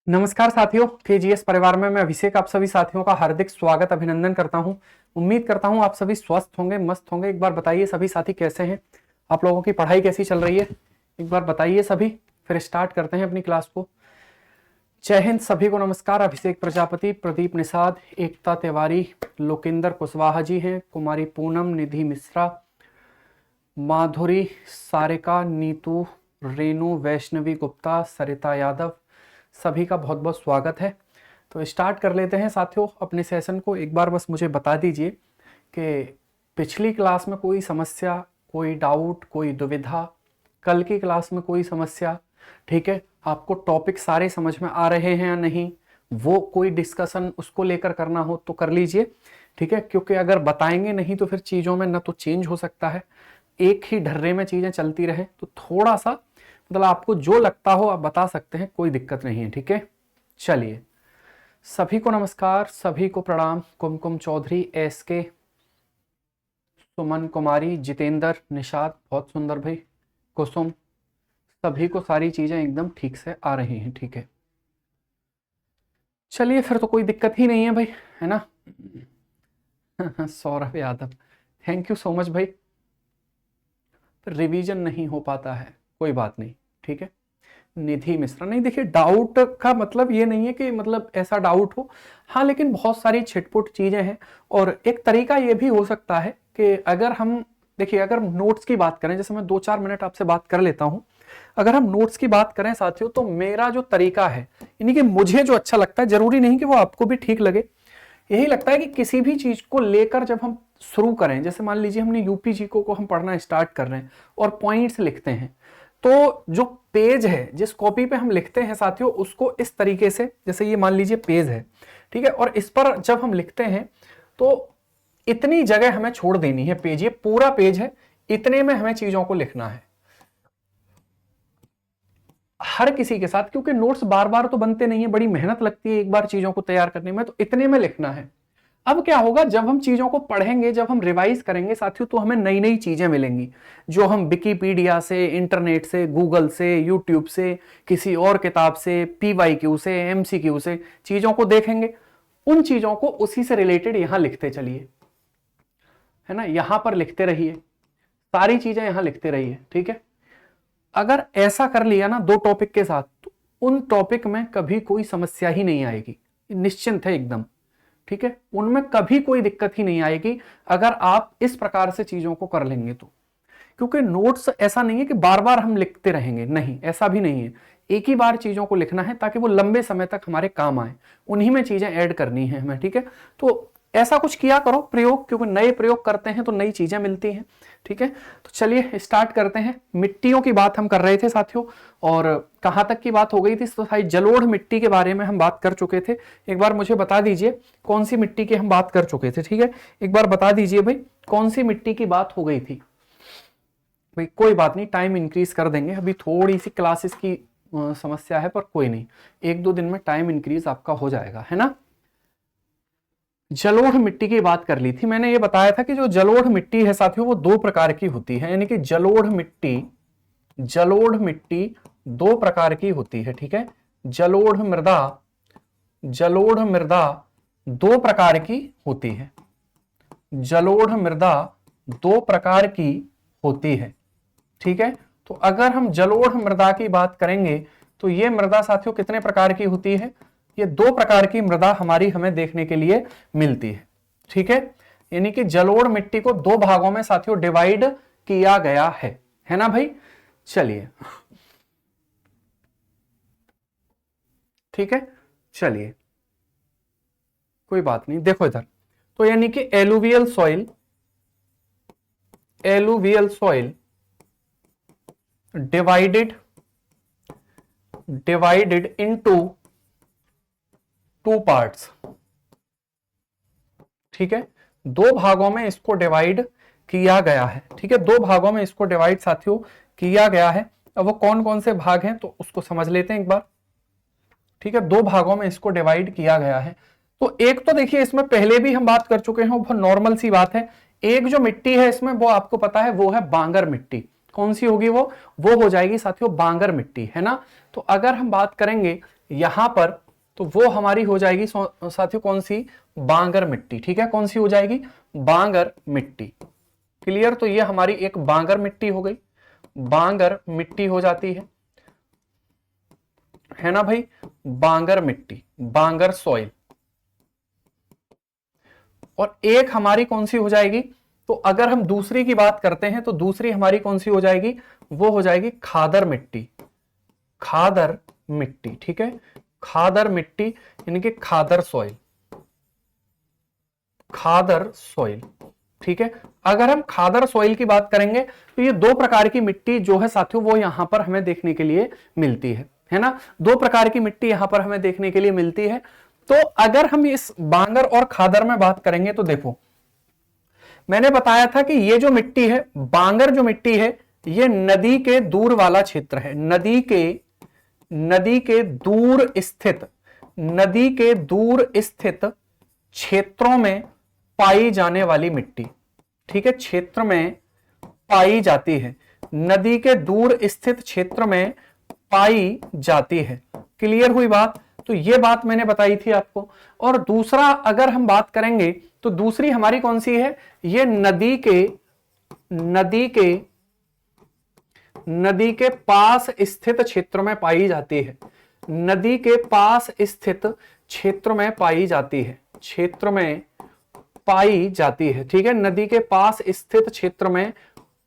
नमस्कार साथियों, केजीएस परिवार में मैं अभिषेक आप सभी साथियों का हार्दिक स्वागत अभिनंदन करता हूं। उम्मीद करता हूं आप सभी स्वस्थ होंगे, मस्त होंगे। एक बार बताइए सभी साथी कैसे हैं, आप लोगों की पढ़ाई कैसी चल रही है, एक बार बताइए सभी, फिर स्टार्ट करते हैं अपनी क्लास को। जय हिंद सभी को नमस्कार। अभिषेक प्रजापति, प्रदीप निषाद, एकता तिवारी, लोकेंद्र कुशवाहा जी हैं, कुमारी पूनम, निधि मिश्रा, माधुरी, सारिका, नीतू, रेनू, वैष्णवी गुप्ता, सरिता यादव, सभी का बहुत बहुत स्वागत है। तो स्टार्ट कर लेते हैं साथियों अपने सेशन को। एक बार बस मुझे बता दीजिए कि पिछली क्लास में कोई समस्या, कोई डाउट, कोई दुविधा, कल की क्लास में कोई समस्या, ठीक है, आपको टॉपिक सारे समझ में आ रहे हैं या नहीं, वो कोई डिस्कशन उसको लेकर करना हो तो कर लीजिए, ठीक है। क्योंकि अगर बताएंगे नहीं तो फिर चीज़ों में न तो चेंज हो सकता है, एक ही ढर्रे में चीज़ें चलती रहे तो थोड़ा सा मतलब आपको जो लगता हो आप बता सकते हैं, कोई दिक्कत नहीं है, ठीक है। चलिए, सभी को नमस्कार, सभी को प्रणाम। कुमकुम चौधरी, एसके, सुमन कुमारी, जितेंद्र, निषाद, बहुत सुंदर भाई, कुसुम, सभी को सारी चीजें एकदम ठीक से आ रही हैं, ठीक है। चलिए फिर तो कोई दिक्कत ही नहीं है भाई, है ना। Saurabh Yadav, thank you so much भाई। रिवीजन नहीं हो पाता है, कोई बात नहीं, ठीक है। निधि मिश्रा, नहीं देखिए, डाउट का मतलब ये नहीं है कि मतलब ऐसा डाउट हो, हाँ, लेकिन बहुत सारी छिटपुट चीजें हैं। और एक तरीका ये भी हो सकता है कि अगर हम देखिए, अगर नोट्स की बात करें, जैसे मैं 2-4 मिनट आपसे बात कर लेता हूं, अगर हम नोट्स की बात करें साथियों, तो मेरा जो तरीका है, यानी कि मुझे जो अच्छा लगता है, जरूरी नहीं कि वो आपको भी ठीक लगे, यही लगता है कि किसी भी चीज को लेकर जब हम शुरू करें, जैसे मान लीजिए हमने यूपी को हम पढ़ना स्टार्ट कर रहे हैं और पॉइंट्स लिखते हैं, तो जो पेज है, जिस कॉपी पे हम लिखते हैं साथियों, उसको इस तरीके से, जैसे ये मान लीजिए पेज है, ठीक है, और इस पर जब हम लिखते हैं तो इतनी जगह हमें छोड़ देनी है, पेज, ये पूरा पेज है, इतने में हमें चीजों को लिखना है हर किसी के साथ, क्योंकि नोट्स बार बार तो बनते नहीं है, बड़ी मेहनत लगती है एक बार चीजों को तैयार करने में, तो इतने में लिखना है। अब क्या होगा, जब हम चीजों को पढ़ेंगे, जब हम रिवाइज करेंगे साथियों, तो हमें नई नई चीजें मिलेंगी, जो हम विकिपीडिया से, इंटरनेट से, गूगल से, यूट्यूब से, किसी और किताब से, पीवाईक्यू से, एमसीक्यू से चीजों को देखेंगे, उन चीजों को उसी से रिलेटेड यहां लिखते चलिए, है ना, यहां पर लिखते रहिए, सारी चीजें यहां लिखते रहिए, ठीक है। अगर ऐसा कर लिया ना दो टॉपिक के साथ, तो उन टॉपिक में कभी कोई समस्या ही नहीं आएगी, निश्चिंत है एकदम, ठीक है, उनमें कभी कोई दिक्कत ही नहीं आएगी अगर आप इस प्रकार से चीजों को कर लेंगे तो। क्योंकि नोट्स ऐसा नहीं है कि बार बार हम लिखते रहेंगे, नहीं, ऐसा भी नहीं है, एक ही बार चीजों को लिखना है ताकि वो लंबे समय तक हमारे काम आए, उन्हीं में चीजें ऐड करनी है हमें, ठीक है। तो ऐसा कुछ किया करो प्रयोग, क्योंकि नए प्रयोग करते हैं तो नई चीजें मिलती हैं, ठीक है। तो चलिए स्टार्ट करते हैं। मिट्टियों की बात हम कर रहे थे साथियों, और कहां तक की बात हो गई थी, तो भाई जलोढ़ मिट्टी के बारे में हम बात कर चुके थे। एक बार मुझे बता दीजिए कौन सी मिट्टी की हम बात कर चुके थे, ठीक है, एक बार बता दीजिए भाई कौन सी मिट्टी की बात हो गई थी। भाई कोई बात नहीं, टाइम इंक्रीज कर देंगे, अभी थोड़ी सी क्लासेस की समस्या है, पर कोई नहीं, 1-2 दिन में टाइम इंक्रीज आपका हो जाएगा, है ना। जलोढ़ मिट्टी की बात कर ली थी मैंने, ये बताया था कि जो जलोढ़ मिट्टी है साथियों, वो 2 प्रकार की होती है, यानी कि जलोढ़ मिट्टी 2 प्रकार की होती है, ठीक है। जलोढ़ मृदा 2 प्रकार की होती है, जलोढ़ मृदा 2 प्रकार की होती है, ठीक है। तो अगर हम जलोढ़ मृदा की बात करेंगे तो ये मृदा साथियों कितने प्रकार की होती है, ये 2 प्रकार की मृदा हमारी हमें देखने के लिए मिलती है, ठीक है। यानी कि जलोढ़ मिट्टी को 2 भागों में साथियों डिवाइड किया गया है ना भाई। चलिए, ठीक है, चलिए, कोई बात नहीं, देखो इधर, तो यानी कि alluvial soil divided into 2 parts, ठीक है, 2 भागों में इसको डिवाइड किया गया है, ठीक है, 2 भागों में इसको डिवाइड साथियों किया गया है। अब वो कौन कौन से भाग हैं तो उसको समझ लेते हैं एक बार, ठीक है। 2 भागों में इसको डिवाइड किया गया है। तो एक तो देखिए, इसमें पहले भी हम बात कर चुके हैं, बहुत नॉर्मल सी बात है, एक जो मिट्टी है इसमें, वो आपको पता है, वो है बांगर मिट्टी। कौन सी होगी वो हो जाएगी साथियों बांगर मिट्टी, है ना। तो अगर हम बात करेंगे यहां पर, तो वो हमारी हो जाएगी साथियों कौन सी, बांगर मिट्टी। ठीक है, कौन सी हो जाएगी, बांगर मिट्टी। क्लियर, तो ये हमारी एक बांगर मिट्टी हो गई, बांगर मिट्टी हो जाती है ना भाई, बांगर मिट्टी, बांगर सॉइल। और एक हमारी कौन सी हो जाएगी, तो अगर हम दूसरी की बात करते हैं तो दूसरी हमारी कौन सी हो जाएगी, वो हो जाएगी खादर मिट्टी, खादर मिट्टी। ठीक है, खादर मिट्टी यानी कि खादर सॉइल, खादर सॉइल। ठीक है, अगर हम खादर सॉइल की बात करेंगे तो ये दो प्रकार की मिट्टी जो है साथियों वो यहां पर हमें देखने के लिए मिलती है ना, दो प्रकार की मिट्टी यहां पर हमें देखने के लिए मिलती है। तो अगर हम इस बांगर और खादर में बात करेंगे तो देखो, मैंने बताया था कि ये जो मिट्टी है, बांगर जो मिट्टी है, ये नदी के दूर वाला क्षेत्र है, नदी के दूर स्थित, नदी के दूर स्थित क्षेत्रों में पाई जाने वाली मिट्टी। ठीक है, क्षेत्र में पाई जाती है, नदी के दूर स्थित क्षेत्र में पाई जाती है। क्लियर हुई बात, तो ये बात मैंने बताई थी आपको। और दूसरा अगर हम बात करेंगे तो दूसरी हमारी कौन सी है, ये नदी के पास स्थित क्षेत्र में पाई जाती है, नदी के पास स्थित क्षेत्र में पाई जाती है, क्षेत्र में पाई जाती है। ठीक है, नदी के पास स्थित क्षेत्र में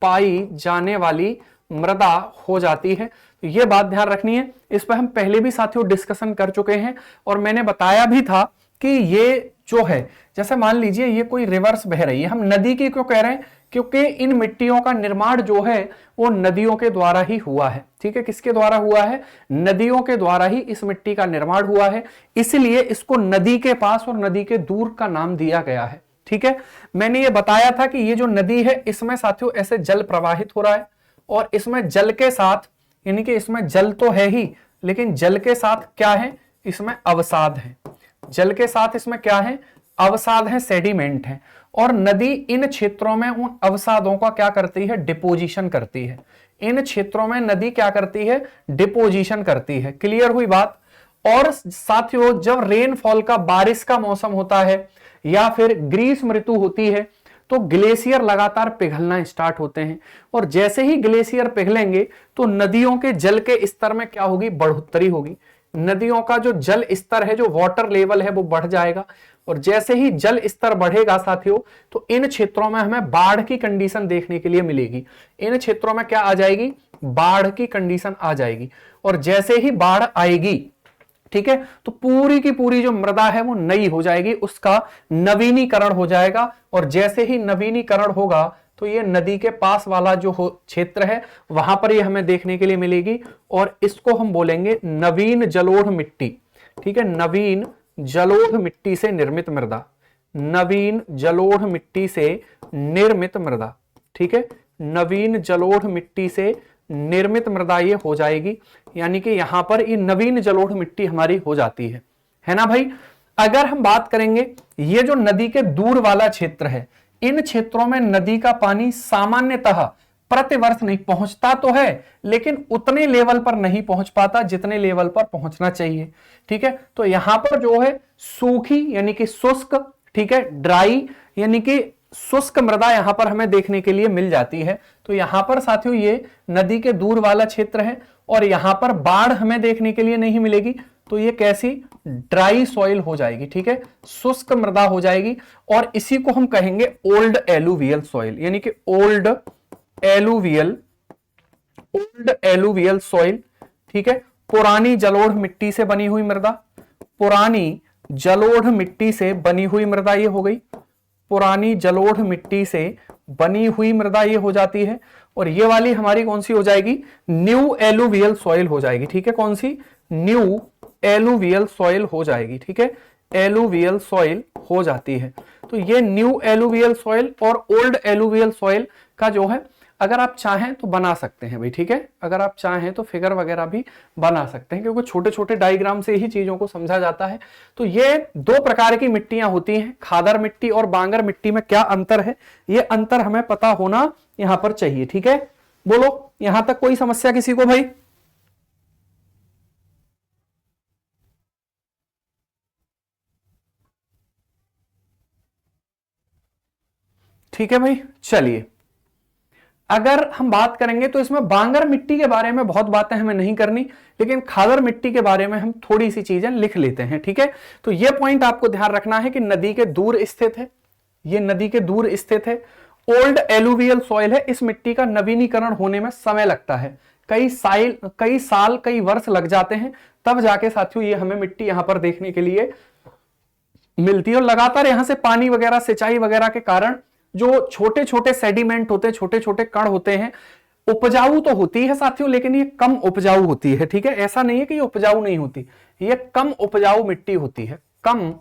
पाई जाने वाली मृदा हो जाती है। तो ये बात ध्यान रखनी है, इस पर हम पहले भी साथियों डिस्कशन कर चुके हैं और मैंने बताया भी था कि ये जो है, जैसे मान लीजिए ये कोई रिवर्स बह रही है, हम नदी की क्यों कह रहे हैं, क्योंकि इन मिट्टियों का निर्माण जो है वो नदियों के द्वारा ही हुआ है। ठीक है, किसके द्वारा हुआ है, नदियों के द्वारा ही इस मिट्टी का निर्माण हुआ है, इसलिए इसको नदी के पास और नदी के दूर का नाम दिया गया है। ठीक है, मैंने ये बताया था कि ये जो नदी है इसमें साथियों ऐसे जल प्रवाहित हो रहा है और इसमें जल के साथ, यानी कि इसमें जल तो है ही लेकिन जल के साथ क्या है, इसमें अवसाद है, जल के साथ इसमें क्या है, अवसाद है, सेडिमेंट है। और नदी इन क्षेत्रों में उन अवसादों का क्या करती है, डिपोजिशन करती है, इन क्षेत्रों में नदी क्या करती है, डिपोजिशन करती है। क्लियर हुई बात। और साथियों जब रेनफॉल का, बारिश का मौसम होता है या फिर ग्रीष्म ऋतु होती है तो ग्लेशियर लगातार पिघलना स्टार्ट होते हैं और जैसे ही ग्लेशियर पिघलेंगे तो नदियों के जल के स्तर में क्या होगी, बढ़ोतरी होगी, नदियों का जो जल स्तर है, जो वाटर लेवल है वो बढ़ जाएगा और जैसे ही जल स्तर बढ़ेगा साथियों तो इन क्षेत्रों में हमें बाढ़ की कंडीशन देखने के लिए मिलेगी, इन क्षेत्रों में क्या आ जाएगी, बाढ़ की कंडीशन आ जाएगी। और जैसे ही बाढ़ आएगी, ठीक है, तो पूरी की पूरी जो मृदा है वो नई हो जाएगी, उसका नवीनीकरण हो जाएगा और जैसे ही नवीनीकरण होगा तो ये नदी के पास वाला जो क्षेत्र है वहां पर ये हमें देखने के लिए मिलेगी और इसको हम बोलेंगे नवीन जलोढ़ मिट्टी। ठीक है, नवीन जलोढ़ मिट्टी से निर्मित मृदा, नवीन जलोढ़ मिट्टी से निर्मित मृदा। ठीक है, नवीन जलोढ़ मिट्टी से निर्मित मृदा ये हो जाएगी, यानी कि यहां पर ये नवीन जलोढ़ मिट्टी हमारी हो जाती है ना भाई। अगर हम बात करेंगे ये जो नदी के दूर वाला क्षेत्र है, इन क्षेत्रों में नदी का पानी सामान्यतः प्रतिवर्ष नहीं पहुंचता तो है लेकिन उतने लेवल पर नहीं पहुंच पाता जितने लेवल पर पहुंचना चाहिए। ठीक है, तो यहां पर जो है सूखी यानी कि शुष्क, ठीक है, ड्राई यानी कि शुष्क मृदा यहां पर हमें देखने के लिए मिल जाती है। तो यहां पर साथियों ये नदी के दूर वाला क्षेत्र है और यहां पर बाढ़ हमें देखने के लिए नहीं मिलेगी, तो ये कैसी, ड्राई सॉइल हो जाएगी। ठीक है, शुष्क मृदा हो जाएगी और इसी को हम कहेंगे ओल्ड एलुवियल सॉइल, यानी कि ओल्ड एलुवियल सॉइल। ठीक है, पुरानी जलोढ़ मिट्टी से बनी हुई मृदा, पुरानी जलोढ़ मिट्टी से बनी हुई मृदा ये हो गई, पुरानी जलोढ़ मिट्टी से बनी हुई मृदा ये हो जाती है और ये वाली हमारी कौन सी हो जाएगी, न्यू एलुवियल सॉइल हो जाएगी। ठीक है, कौन सी, न्यू एलुवियल सॉइल हो जाएगी। ठीक है, एलुवियल सॉइल हो जाती है। तो ये न्यू एलुवियल सॉइल और ओल्ड एलुवियल सॉइल का जो है अगर आप चाहें तो बना सकते हैं भाई। ठीक है, अगर आप चाहें तो फिगर वगैरह भी बना सकते हैं क्योंकि छोटे छोटे डायग्राम से ही चीजों को समझा जाता है। तो ये दो प्रकार की मिट्टियां होती हैं, खादर मिट्टी और बांगर मिट्टी में क्या अंतर है, ये अंतर हमें पता होना यहां पर चाहिए। ठीक है, बोलो यहां तक कोई समस्या किसी को भाई? ठीक है भाई। चलिए, अगर हम बात करेंगे तो इसमें बांगर मिट्टी के बारे में बहुत बातें हमें नहीं करनी, लेकिन खादर मिट्टी के बारे में हम थोड़ी सी चीजें लिख लेते हैं। ठीक है, तो यह पॉइंट आपको ध्यान रखना है कि नदी के दूर स्थित है, ये नदी के दूर स्थित है, ओल्ड एलुवियल सॉइल है, इस मिट्टी का नवीनीकरण होने में समय लगता है, कई साल कई वर्ष लग जाते हैं, तब जाके साथियों ये हमें मिट्टी यहां पर देखने के लिए मिलती है। और लगातार यहां से पानी वगैरह, सिंचाई वगैरह के कारण जो छोटे छोटे सेडिमेंट होते हैं, छोटे छोटे कण होते हैं, उपजाऊ तो होती है साथियों, लेकिन ये कम उपजाऊ होती है। ठीक है, ऐसा नहीं है कि ये उपजाऊ नहीं होती, ये कम उपजाऊ मिट्टी होती है, कम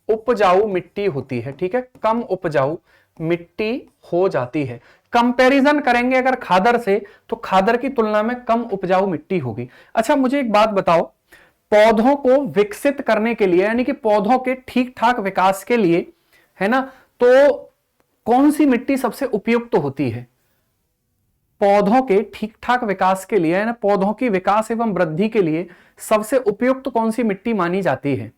उपजाऊ मिट्टी होती है। ठीक है, कम उपजाऊ मिट्टी हो जाती है। कंपैरिजन करेंगे अगर खादर से, तो खादर की तुलना में कम उपजाऊ मिट्टी होगी। अच्छा, मुझे एक बात बताओ, पौधों को विकसित करने के लिए, यानी कि पौधों के ठीक ठाक विकास के लिए, है ना, तो कौन सी मिट्टी सबसे उपयुक्त होती है? पौधों के ठीक ठाक विकास के लिए, यानी पौधों की विकास एवं वृद्धि के लिए सबसे उपयुक्त कौन सी मिट्टी मानी जाती है?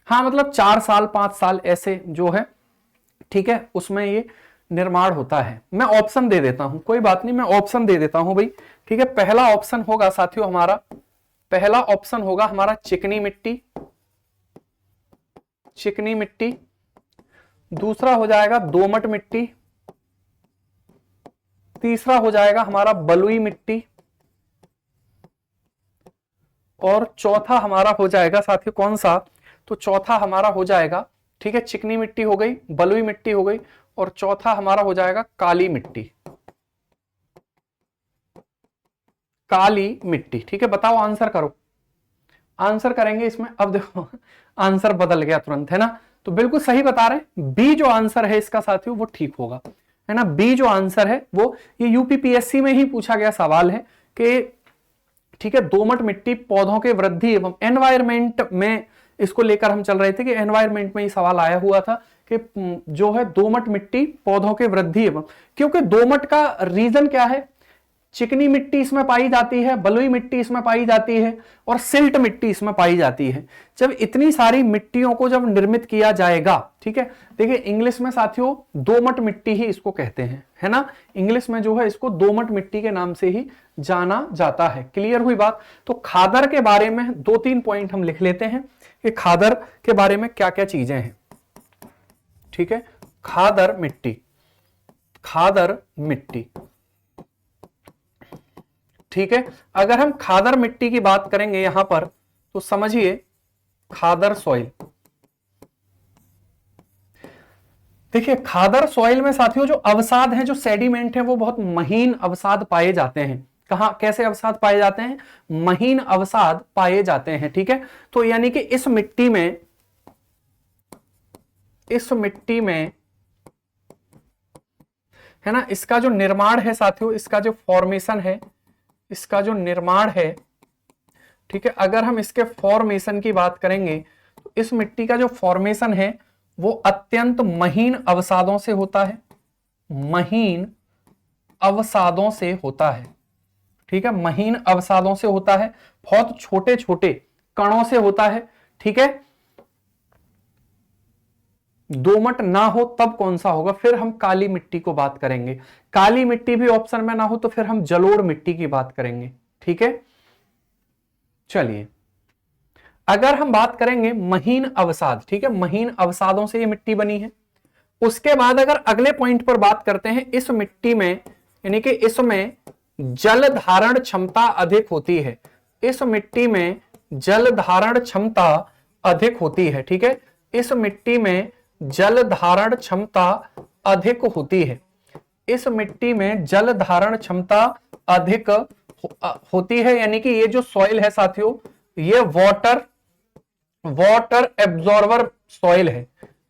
हाँ, मतलब 4 साल 5 साल ऐसे जो है, ठीक है, उसमें ये निर्माण होता है। मैं ऑप्शन दे देता हूं, कोई बात नहीं, मैं ऑप्शन दे देता हूं भाई। ठीक है, पहला ऑप्शन होगा साथियों हमारा, पहला ऑप्शन होगा हमारा चिकनी मिट्टी, चिकनी मिट्टी। दूसरा हो जाएगा दोमट मिट्टी। तीसरा हो जाएगा हमारा बलुई मिट्टी। और चौथा हमारा हो जाएगा साथियों कौन सा? तो चौथा हमारा हो जाएगा, ठीक है, चिकनी मिट्टी हो गई, बलुई मिट्टी हो गई, और चौथा हमारा हो जाएगा काली मिट्टी, काली मिट्टी। ठीक है, बताओ, आंसर करो, आंसर करेंगे इसमें। अब देखो आंसर बदल गया तुरंत, है ना, तो बिल्कुल सही बता रहे हैं, बी जो आंसर है इसका साथियों वो ठीक होगा, है ना। बी जो आंसर है वो, ये यूपीपीएससी में ही पूछा गया सवाल है कि ठीक है, दोमट मिट्टी पौधों के वृद्धि एवं एनवायरमेंट में, इसको लेकर हम चल रहे थे कि एनवायरमेंट में ही सवाल आया हुआ था कि जो है दोमट मिट्टी पौधों के वृद्धि एवं, क्योंकि दोमट का रीजन क्या है, चिकनी मिट्टी इसमें पाई जाती है, बलुई मिट्टी इसमें पाई जाती है, और सिल्ट मिट्टी इसमें पाई जाती है। जब इतनी सारी मिट्टियों को जब निर्मित किया जाएगा, ठीक है, देखिए इंग्लिश में साथियों दोमट मिट्टी ही इसको कहते हैं, है ना, इंग्लिश में जो है इसको दोमट मिट्टी के नाम से ही जाना जाता है। क्लियर हुई बात? तो खादर के बारे में 2-3 पॉइंट हम लिख लेते हैं कि खादर के बारे में क्या क्या चीजें हैं। ठीक है, खादर मिट्टी, खादर मिट्टी, ठीक है। अगर हम खादर मिट्टी की बात करेंगे यहां पर, तो समझिए खादर सॉइल। देखिए खादर सॉइल में साथियों जो अवसाद हैं, जो सेडिमेंट हैं, वो बहुत महीन अवसाद पाए जाते हैं। कहां, कैसे अवसाद पाए जाते हैं? महीन अवसाद पाए जाते हैं। ठीक है, तो यानी कि इस मिट्टी में, इस मिट्टी में, है ना, इसका जो निर्माण है साथियों, इसका जो फॉर्मेशन है, इसका जो निर्माण है, ठीक है, अगर हम इसके फॉर्मेशन की बात करेंगे तो इस मिट्टी का जो फॉर्मेशन है वो अत्यंत महीन अवसादों से होता है, महीन अवसादों से होता है। ठीक है, महीन अवसादों से होता है, बहुत छोटे छोटे कणों से होता है। ठीक है, दोमट ना हो तब कौन सा होगा? फिर हम काली मिट्टी को बात करेंगे। काली मिट्टी भी ऑप्शन में ना हो तो फिर हम जलोढ़ मिट्टी की बात करेंगे। ठीक है, चलिए अगर हम बात करेंगे महीन अवसाद, ठीक है, महीन अवसादों से ये मिट्टी बनी है। उसके बाद अगर अगले पॉइंट पर बात करते हैं, इस मिट्टी में, यानी कि इसमें जल धारण क्षमता अधिक होती है, इस मिट्टी में जल धारण क्षमता अधिक होती है। ठीक है, इस मिट्टी में जल धारण क्षमता अधिक होती है, इस मिट्टी में जल धारण क्षमता अधिक होती है, यानी कि ये जो सॉइल है साथियों, ये वाटर एब्जॉर्बर सॉइल है।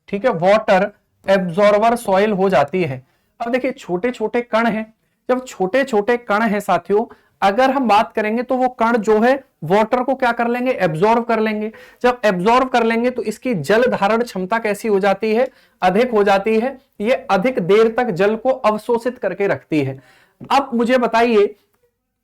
ठीक है, वाटर एब्जॉर्बर सॉइल हो जाती है। अब देखिए छोटे छोटे कण हैं, जब छोटे छोटे कण हैं साथियों, अगर हम बात करेंगे तो वो कण जो है वाटर को क्या कर लेंगे? एब्जॉर्व कर लेंगे। जब एब्जॉर्व कर लेंगे तो इसकी जल धारण क्षमता कैसी हो जाती है? अधिक हो जाती है। ये अधिक देर तक जल को अवशोषित करके रखती है। अब मुझे बताइए,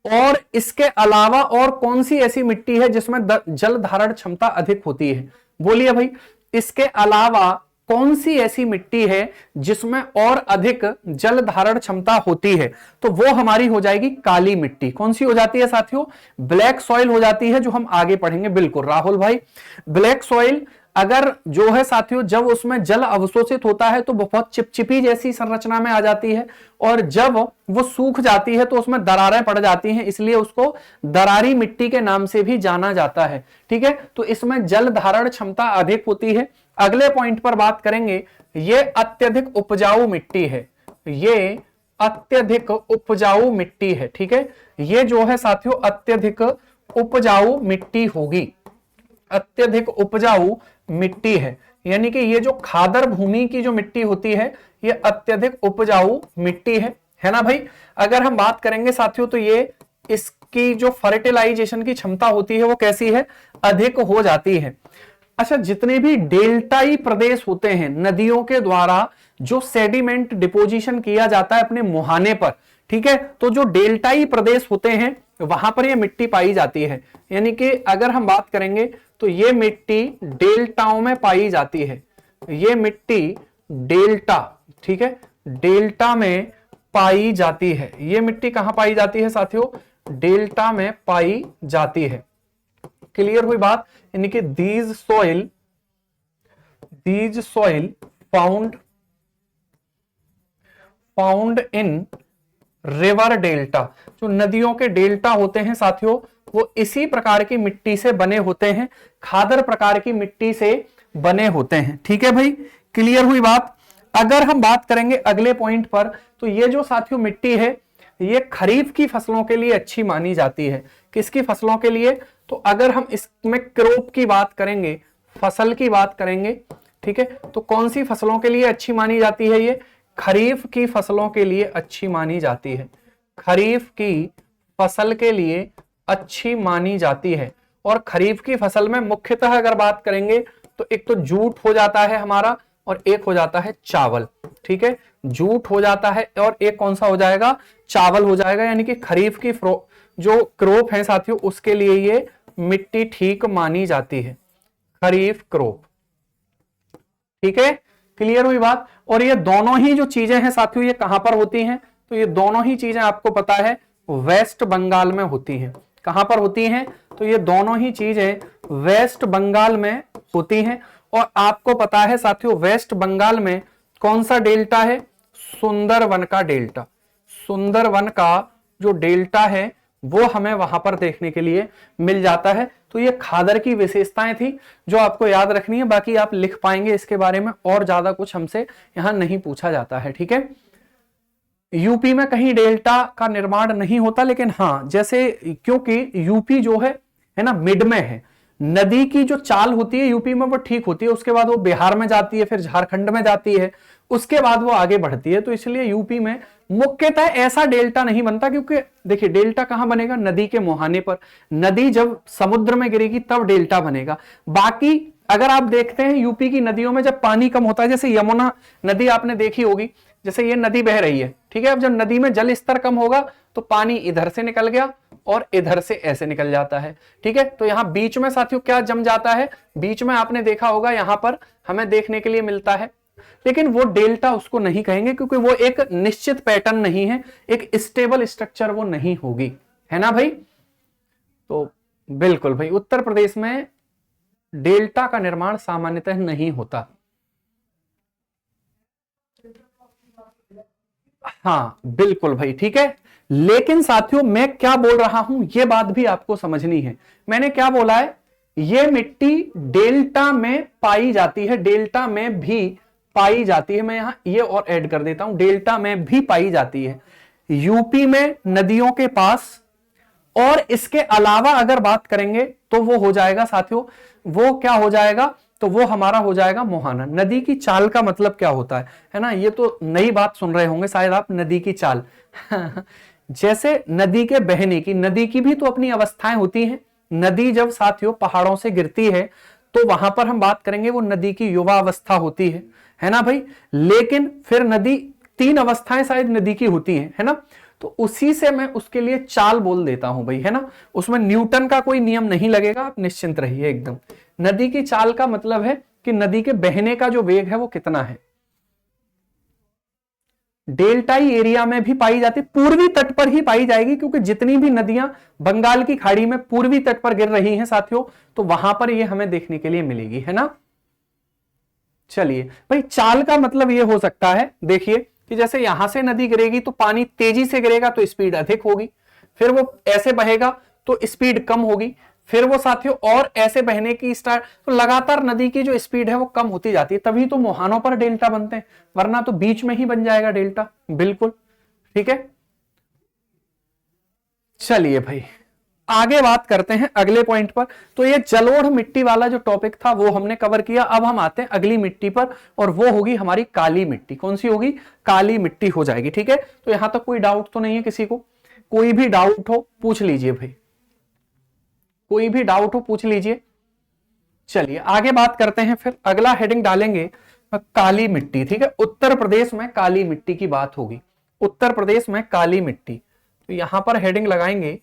और इसके अलावा और कौन सी ऐसी मिट्टी है जिसमें जल धारण क्षमता अधिक होती है? बोलिए भाई, इसके अलावा कौन सी ऐसी मिट्टी है जिसमें और अधिक जल धारण क्षमता होती है? तो वो हमारी हो जाएगी काली मिट्टी। कौन सी हो जाती है साथियों? ब्लैक सॉइल हो जाती है, जो हम आगे पढ़ेंगे। बिल्कुल राहुल भाई, ब्लैक सॉइल अगर जो है साथियों, जब उसमें जल अवशोषित होता है तो बहुत चिपचिपी जैसी संरचना में आ जाती है, और जब वो सूख जाती है तो उसमें दरारें पड़ जाती हैं, इसलिए उसको दरारी मिट्टी के नाम से भी जाना जाता है। ठीक है, तो इसमें जल धारण क्षमता अधिक होती है। अगले पॉइंट पर बात करेंगे, ये अत्यधिक उपजाऊ मिट्टी है, ये अत्यधिक उपजाऊ मिट्टी है। ठीक है, ये जो है साथियों अत्यधिक उपजाऊ मिट्टी होगी, अत्यधिक उपजाऊ मिट्टी है, यानी कि ये जो खादर भूमि की जो मिट्टी होती है ये अत्यधिक उपजाऊ मिट्टी है ना भाई। अगर हम बात करेंगे साथियों तो ये इसकी जो फर्टिलाइजेशन की क्षमता होती है वो कैसी है? अधिक हो जाती है। अच्छा, जितने भी डेल्टाई प्रदेश होते हैं, नदियों के द्वारा जो सेडिमेंट डिपोजिशन किया जाता है अपने मुहाने पर, ठीक है, तो जो डेल्टाई प्रदेश होते हैं वहां पर ये मिट्टी पाई जाती है। यानी कि अगर हम बात करेंगे तो ये मिट्टी डेल्टाओं में पाई जाती है, ये मिट्टी डेल्टा, ठीक है, डेल्टा में पाई जाती है। ये मिट्टी कहां पाई जाती है साथियों? डेल्टा में पाई जाती है। क्लियर हुई बात? यानी कि these soil found in river delta. जो नदियों के डेल्टा होते हैं साथियों वो इसी प्रकार की मिट्टी से बने होते हैं, खादर प्रकार की मिट्टी से बने होते हैं। ठीक है भाई, क्लियर हुई बात? अगर हम बात करेंगे अगले पॉइंट पर, तो ये जो साथियों मिट्टी है ये खरीफ की फसलों के लिए अच्छी मानी जाती है। किसकी फसलों के लिए? तो अगर हम इसमें क्रॉप की बात करेंगे, फसल की बात करेंगे, ठीक है, तो कौन सी फसलों के लिए अच्छी मानी जाती है? ये खरीफ की फसलों के लिए अच्छी मानी जाती है, खरीफ की फसल के लिए अच्छी मानी जाती है। और खरीफ की फसल में मुख्यतः अगर बात करेंगे तो एक तो जूट हो जाता है हमारा, और एक हो जाता है चावल। ठीक है, जूट हो जाता है और एक कौन सा हो जाएगा? चावल हो जाएगा। यानी कि खरीफ की जो क्रॉप है साथियों उसके लिए ये मिट्टी ठीक मानी जाती है, खरीफ क्रॉप। ठीक है, क्लियर हुई बात? और ये दोनों ही जो चीजें हैं साथियों ये कहां पर होती हैं? तो ये दोनों ही चीजें आपको पता है वेस्ट बंगाल में होती हैं। कहां पर होती हैं? तो ये दोनों ही चीजें वेस्ट बंगाल में होती हैं। और आपको पता है साथियों वेस्ट बंगाल में कौन सा डेल्टा है? सुंदरवन का डेल्टा। सुंदरवन का जो डेल्टा है वो हमें वहां पर देखने के लिए मिल जाता है। तो ये खादर की विशेषताएं थी जो आपको याद रखनी है, बाकी आप लिख पाएंगे इसके बारे में, और ज्यादा कुछ हमसे यहां नहीं पूछा जाता है। ठीक है, यूपी में कहीं डेल्टा का निर्माण नहीं होता, लेकिन हाँ जैसे क्योंकि यूपी जो है ना मिड में है, नदी की जो चाल होती है यूपी में वो ठीक होती है, उसके बाद वो बिहार में जाती है, फिर झारखंड में जाती है, उसके बाद वो आगे बढ़ती है, तो इसलिए यूपी में मुख्यतः ऐसा डेल्टा नहीं बनता। क्योंकि देखिए डेल्टा कहां बनेगा? नदी के मुहाने पर। नदी जब समुद्र में गिरेगी तब डेल्टा बनेगा। बाकी अगर आप देखते हैं यूपी की नदियों में जब पानी कम होता है, जैसे यमुना नदी आपने देखी होगी, जैसे ये नदी बह रही है, ठीक है, अब जब नदी में जल स्तर कम होगा तो पानी इधर से निकल गया और इधर से ऐसे निकल जाता है। ठीक है, तो यहां बीच में साथियों क्या जम जाता है? बीच में आपने देखा होगा यहां पर हमें देखने के लिए मिलता है, लेकिन वो डेल्टा उसको नहीं कहेंगे क्योंकि वो एक निश्चित पैटर्न नहीं है, एक स्टेबल स्ट्रक्चर वो नहीं होगी, है ना भाई? तो बिल्कुल भाई, उत्तर प्रदेश में डेल्टा का निर्माण सामान्यतः नहीं होता। हाँ बिल्कुल भाई, ठीक है। लेकिन साथियों मैं क्या बोल रहा हूं ये बात भी आपको समझनी है। मैंने क्या बोला है? ये मिट्टी डेल्टा में पाई जाती है, डेल्टा में भी पाई जाती है। मैं यहां ये और ऐड कर देता हूं, डेल्टा में भी पाई जाती है यूपी में नदियों के पास। और इसके अलावा अगर बात करेंगे तो वो हो जाएगा साथियों, वो क्या हो जाएगा? तो वो हमारा हो जाएगा मुहाना। नदी की चाल का मतलब क्या होता है ना? ये तो नई बात सुन रहे होंगे शायद आप, नदी की चाल जैसे नदी के बहने की, नदी की भी तो अपनी अवस्थाएं होती हैं। नदी जब साथियों पहाड़ों से गिरती है तो वहां पर हम बात करेंगे वो नदी की युवा अवस्था होती है ना भाई? लेकिन फिर नदी 3 अवस्थाएं शायद नदी की होती हैं, है ना? तो उसी से मैं उसके लिए चाल बोल देता हूं भाई, है ना? उसमें न्यूटन का कोई नियम नहीं लगेगा, आप निश्चिंत रहिए एकदम। नदी की चाल का मतलब है कि नदी के बहने का जो वेग है वो कितना है। डेल्टाई एरिया में भी पाई जाती, पूर्वी तट पर ही पाई जाएगी, क्योंकि जितनी भी नदियां बंगाल की खाड़ी में पूर्वी तट पर गिर रही हैं साथियों, तो वहां पर ये हमें देखने के लिए मिलेगी, है ना। चलिए भाई, चाल का मतलब ये हो सकता है, देखिए कि जैसे यहां से नदी गिरेगी तो पानी तेजी से गिरेगा तो स्पीड अधिक होगी, फिर वो ऐसे बहेगा तो स्पीड कम होगी, फिर वो साथियों और ऐसे बहने की स्टार्ट, तो लगातार नदी की जो स्पीड है वो कम होती जाती है, तभी तो मुहानों पर डेल्टा बनते हैं, वरना तो बीच में ही बन जाएगा डेल्टा। बिल्कुल ठीक है। चलिए भाई, आगे बात करते हैं अगले पॉइंट पर। तो ये जलोढ़ मिट्टी वाला जो टॉपिक था वो हमने कवर किया। अब हम आते हैं अगली मिट्टी पर, और वो होगी हमारी काली मिट्टी। कौन सी होगी? काली मिट्टी हो जाएगी। ठीक है, तो यहां तक कोई डाउट तो नहीं है किसी को? कोई भी डाउट हो पूछ लीजिए भाई, कोई भी डाउट हो पूछ लीजिए। चलिए आगे बात करते हैं, फिर अगला हेडिंग डालेंगे काली मिट्टी। ठीक है, उत्तर प्रदेश में काली मिट्टी की बात होगी, उत्तर प्रदेश में काली मिट्टी। तो यहां पर हेडिंग लगाएंगे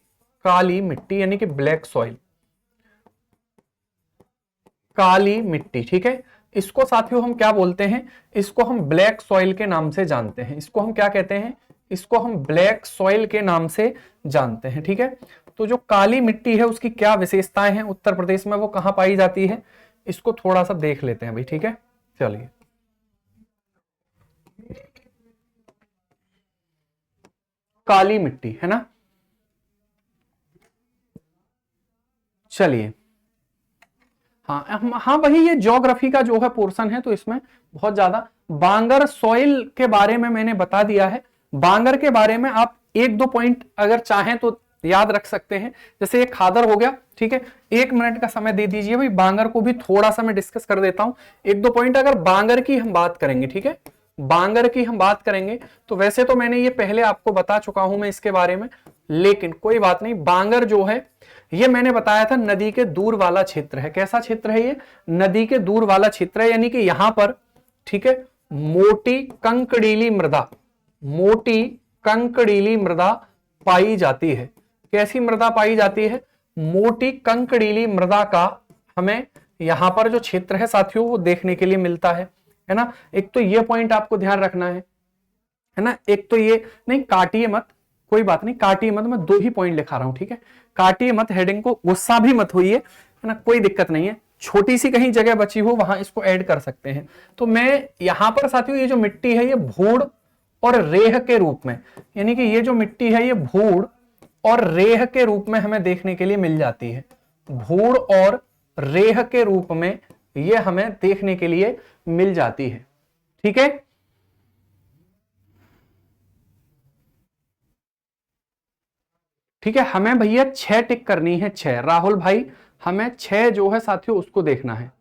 काली मिट्टी, यानी कि ब्लैक सॉइल, काली मिट्टी। ठीक है, इसको साथियों हम क्या बोलते हैं? इसको हम ब्लैक सॉइल के नाम से जानते हैं। इसको हम क्या कहते हैं? इसको हम ब्लैक सॉइल के नाम से जानते हैं। ठीक है, तो जो काली मिट्टी है उसकी क्या विशेषताएं हैं उत्तर प्रदेश में, वो कहां पाई जाती है, इसको थोड़ा सा देख लेते हैं भाई। ठीक है, चलिए काली मिट्टी है ना। चलिए हाँ वही, ये ज्योग्राफी का जो है पोर्शन है, तो इसमें बहुत ज्यादा बांगर सॉइल के बारे में मैंने बता दिया है। बांगर के बारे में आप एक दो पॉइंट अगर चाहें तो याद रख सकते हैं, जैसे ये खादर हो गया। ठीक है, 1 मिनट का समय दे दीजिए भाई, बांगर को भी थोड़ा सा मैं डिस्कस कर देता हूं, एक दो पॉइंट। अगर बांगर की हम बात करेंगे, ठीक है, बांगर की हम बात करेंगे, तो वैसे तो मैंने ये पहले आपको बता चुका हूं मैं इसके बारे में, लेकिन कोई बात नहीं। बांगर जो है ये मैंने बताया था नदी के दूर वाला क्षेत्र है। कैसा क्षेत्र है ये? नदी के दूर वाला क्षेत्र है, यानी कि यहां पर, ठीक है, मोटी कंकड़ीली मृदा, मोटी कंकड़ीली मृदा पाई जाती है। कैसी मृदा पाई जाती है? मोटी कंकड़ीली मृदा का हमें यहां पर जो क्षेत्र है साथियों वो देखने के लिए मिलता है ना। एक तो ये पॉइंट आपको ध्यान रखना है ना। एक तो ये नहीं, काटिए मत, कोई बात नहीं, काटिए मत, मैं 2 ही पॉइंट लिखा रहा हूं। ठीक है, काटिए मत, हेडिंग को गुस्सा भी मत होइए, है ना, कोई दिक्कत नहीं है। छोटी सी कहीं जगह बची हो वहां इसको ऐड कर सकते हैं। तो मैं यहां पर साथियों ये जो मिट्टी है ये भूड़ और रेह के रूप में, यानी कि ये जो मिट्टी है ये भूड़ और रेह के रूप में हमें देखने के लिए मिल जाती है। भूड़ और रेह के रूप में ये हमें देखने के लिए मिल जाती है। ठीक है, ठीक है, हमें भैया 6 टिक करनी है, 6। राहुल भाई हमें 6 जो है साथियों उसको देखना है।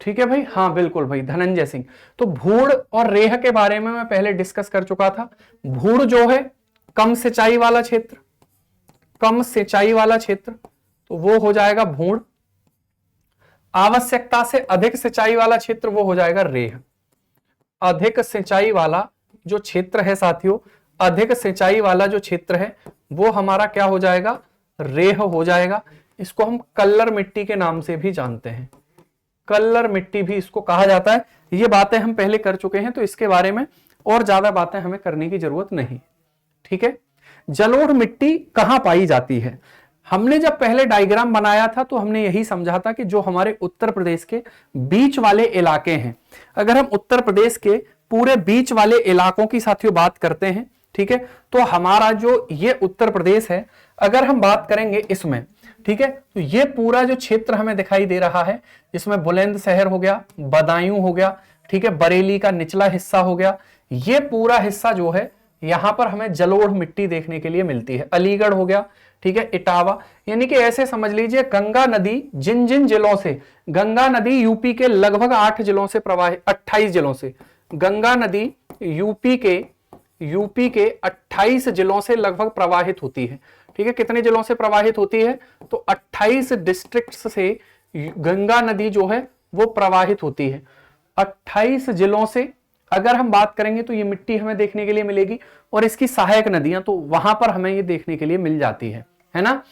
ठीक है भाई, हाँ बिल्कुल भाई, धनंजय सिंह। तो भूड़ और रेह के बारे में मैं पहले डिस्कस कर चुका था। भूड़ जो है कम सिंचाई वाला क्षेत्र, कम सिंचाई वाला क्षेत्र, तो वो हो जाएगा भूड़। आवश्यकता से अधिक सिंचाई वाला क्षेत्र वो हो जाएगा रेह। अधिक सिंचाई वाला जो क्षेत्र है साथियों, अधिक सिंचाई वाला जो क्षेत्र है वो हमारा क्या हो जाएगा? रेह हो जाएगा। इसको हम कल्लर मिट्टी के नाम से भी जानते हैं, कल्लर मिट्टी भी इसको कहा जाता है। ये बातें हम पहले कर चुके हैं, तो इसके बारे में और ज्यादा बातें हमें करने की जरूरत नहीं। ठीक है, जलोढ़ मिट्टी कहां पाई जाती है? हमने जब पहले डायग्राम बनाया था तो हमने यही समझा था कि जो हमारे उत्तर प्रदेश के बीच वाले इलाके हैं, अगर हम उत्तर प्रदेश के पूरे बीच वाले इलाकों की साथियों बात करते हैं, ठीक है, तो हमारा जो ये उत्तर प्रदेश है, अगर हम बात करेंगे इसमें, ठीक है, तो ये पूरा जो क्षेत्र हमें दिखाई दे रहा है, जिसमें बुलंदशहर हो गया, बदायूं हो गया, ठीक है, बरेली का निचला हिस्सा हो गया, ये पूरा हिस्सा जो है यहां पर हमें जलोढ़ मिट्टी देखने के लिए मिलती है। अलीगढ़ हो गया, ठीक है, इटावा, यानी कि ऐसे समझ लीजिए गंगा नदी जिन जिन जिलों से, गंगा नदी यूपी के लगभग 8 जिलों से प्रवाहित, 28 जिलों से, गंगा नदी यूपी के 28 जिलों से लगभग प्रवाहित होती है। ठीक है, कितने जिलों से प्रवाहित होती है? तो 28 डिस्ट्रिक्ट्स से गंगा नदी जो है वो प्रवाहित होती है। 28 जिलों से अगर हम बात करेंगे तो ये मिट्टी हमें देखने के लिए मिलेगी, और इसकी सहायक नदियां तो वहां पर हमें ये देखने के लिए मिल जाती है ना।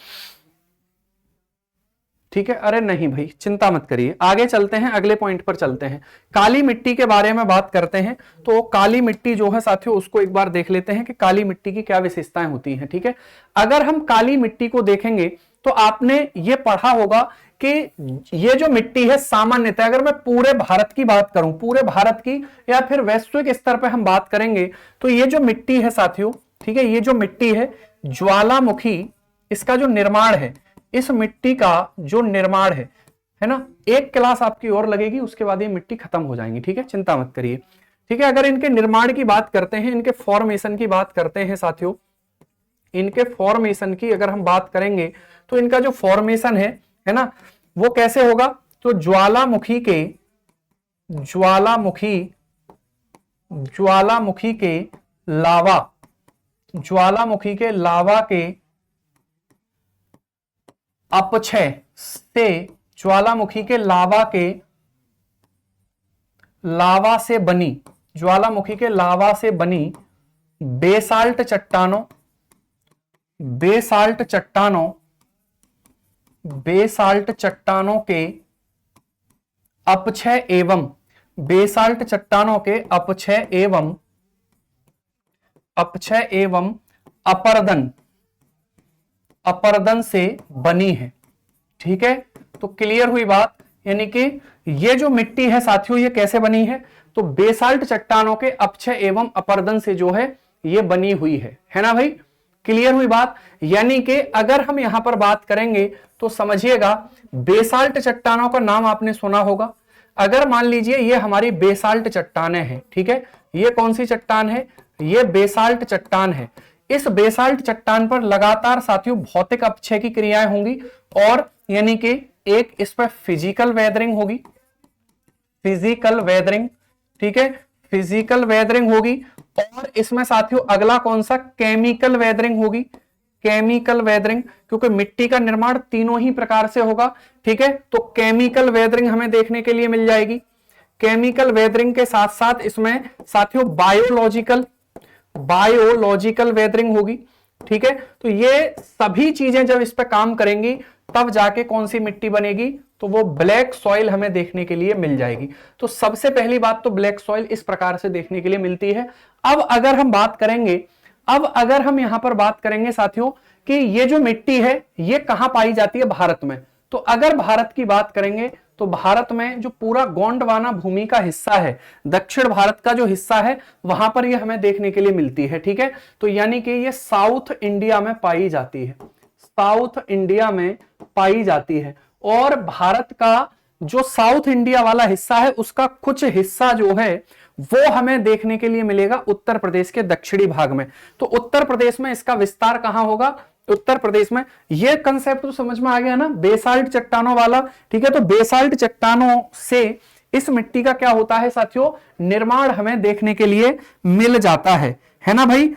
ठीक है, अरे नहीं भाई चिंता मत करिए, आगे चलते हैं, अगले पॉइंट पर चलते हैं। काली मिट्टी के बारे में बात करते हैं। तो काली मिट्टी जो है साथियों, उसको एक बार देख लेते हैं कि काली मिट्टी की क्या विशेषताएं होती हैं। ठीक है, अगर हम काली मिट्टी को देखेंगे तो आपने ये पढ़ा होगा कि ये जो मिट्टी है सामान्यतः, अगर मैं पूरे भारत की बात करूं, पूरे भारत की या फिर वैश्विक स्तर पर हम बात करेंगे, तो ये जो मिट्टी है साथियों, ठीक है, ये जो मिट्टी है ज्वालामुखी, इसका जो निर्माण है, इस मिट्टी का जो निर्माण है ना, एक क्लास आपकी और लगेगी, उसके बाद ये मिट्टी खत्म हो जाएंगी। ठीक है, चिंता मत करिए। ठीक है, अगर इनके निर्माण की बात करते हैं, इनके फॉर्मेशन की बात करते हैं साथियों, इनके फॉर्मेशन की अगर हम बात करेंगे तो इनका जो फॉर्मेशन है ना, वो कैसे होगा? तो ज्वालामुखी के लावा के अपक्षय से, ज्वालामुखी के लावा से बनी बेसाल्ट चट्टानों के अपक्षय एवं अपरदन से बनी है। ठीक है, तो क्लियर हुई बात, यानी कि ये जो मिट्टी है साथियों, ये कैसे बनी है? तो बेसाल्ट चट्टानों के अपक्षय एवं अपरदन से जो है ये बनी हुई है ना भाई, क्लियर हुई बात। यानी कि अगर हम यहां पर बात करेंगे तो समझिएगा, बेसाल्ट चट्टानों का नाम आपने सुना होगा। अगर मान लीजिए ये हमारी बेसाल्ट चट्टानें हैं, ठीक है, ये कौन सी चट्टान है? ये बेसाल्ट चट्टान है। इस बेसाल्ट चट्टान पर लगातार साथियों भौतिक अपक्षय की क्रियाएं होंगी, और यानी कि एक इस पर फिजिकल वेदरिंग होगी, ठीक है, फिजिकल वेदरिंग होगी, और इसमें साथियों अगला कौन सा? केमिकल वेदरिंग होगी, केमिकल वेदरिंग, क्योंकि मिट्टी का निर्माण तीनों ही प्रकार से होगा। ठीक है, तो केमिकल वेदरिंग हमें देखने के लिए मिल जाएगी। केमिकल वेदरिंग के साथ साथ इसमें साथियों बायोलॉजिकल वेदरिंग होगी। ठीक है, तो ये सभी चीजें जब इस पर काम करेंगी तब जाके कौन सी मिट्टी बनेगी? तो वो ब्लैक सॉइल हमें देखने के लिए मिल जाएगी। तो सबसे पहली बात तो ब्लैक सॉइल इस प्रकार से देखने के लिए मिलती है। अब अगर हम यहां पर बात करेंगे साथियों कि ये जो मिट्टी है ये कहां पाई जाती है? भारत में। तो अगर भारत की बात करेंगे तो भारत में जो पूरा गोंडवाना भूमि का हिस्सा है, दक्षिण भारत का जो हिस्सा है, वहां पर ये हमें देखने के लिए मिलती है। ठीक है, तो यानी कि ये साउथ इंडिया में पाई जाती है, साउथ इंडिया में पाई जाती है। और भारत का जो साउथ इंडिया वाला हिस्सा है उसका कुछ हिस्सा जो है वो हमें देखने के लिए मिलेगा उत्तर प्रदेश के दक्षिणी भाग में। तो उत्तर प्रदेश में इसका विस्तार कहां होगा? उत्तर प्रदेश में। ये कंसेप्ट तो समझ में आ गया ना, बेसाल्ट चट्टानों वाला। ठीक है, तो बेसाल्ट चट्टानों से इस मिट्टी का क्या होता है साथियों? निर्माण हमें देखने के लिए मिल जाता है ना भाई।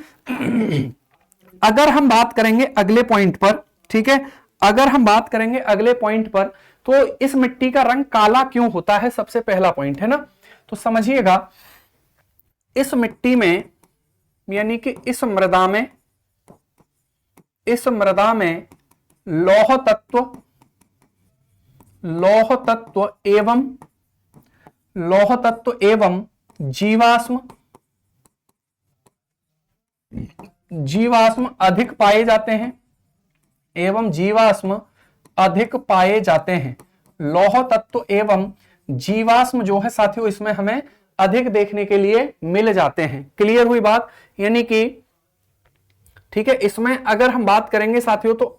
अगर हम बात करेंगे अगले पॉइंट पर, ठीक है, अगर हम बात करेंगे अगले पॉइंट पर, तो इस मिट्टी का रंग काला क्यों होता है? सबसे पहला पॉइंट है ना, तो समझिएगा, इस मिट्टी में यानी कि इस मृदा में लौह तत्व एवं जीवाश्म अधिक पाए जाते हैं, लौह तत्व एवं जीवाश्म जो है साथियों इसमें हमें अधिक देखने के लिए मिल जाते हैं। क्लियर हुई बात, यानी कि ठीक है, इसमें अगर हम बात करेंगे साथियों तो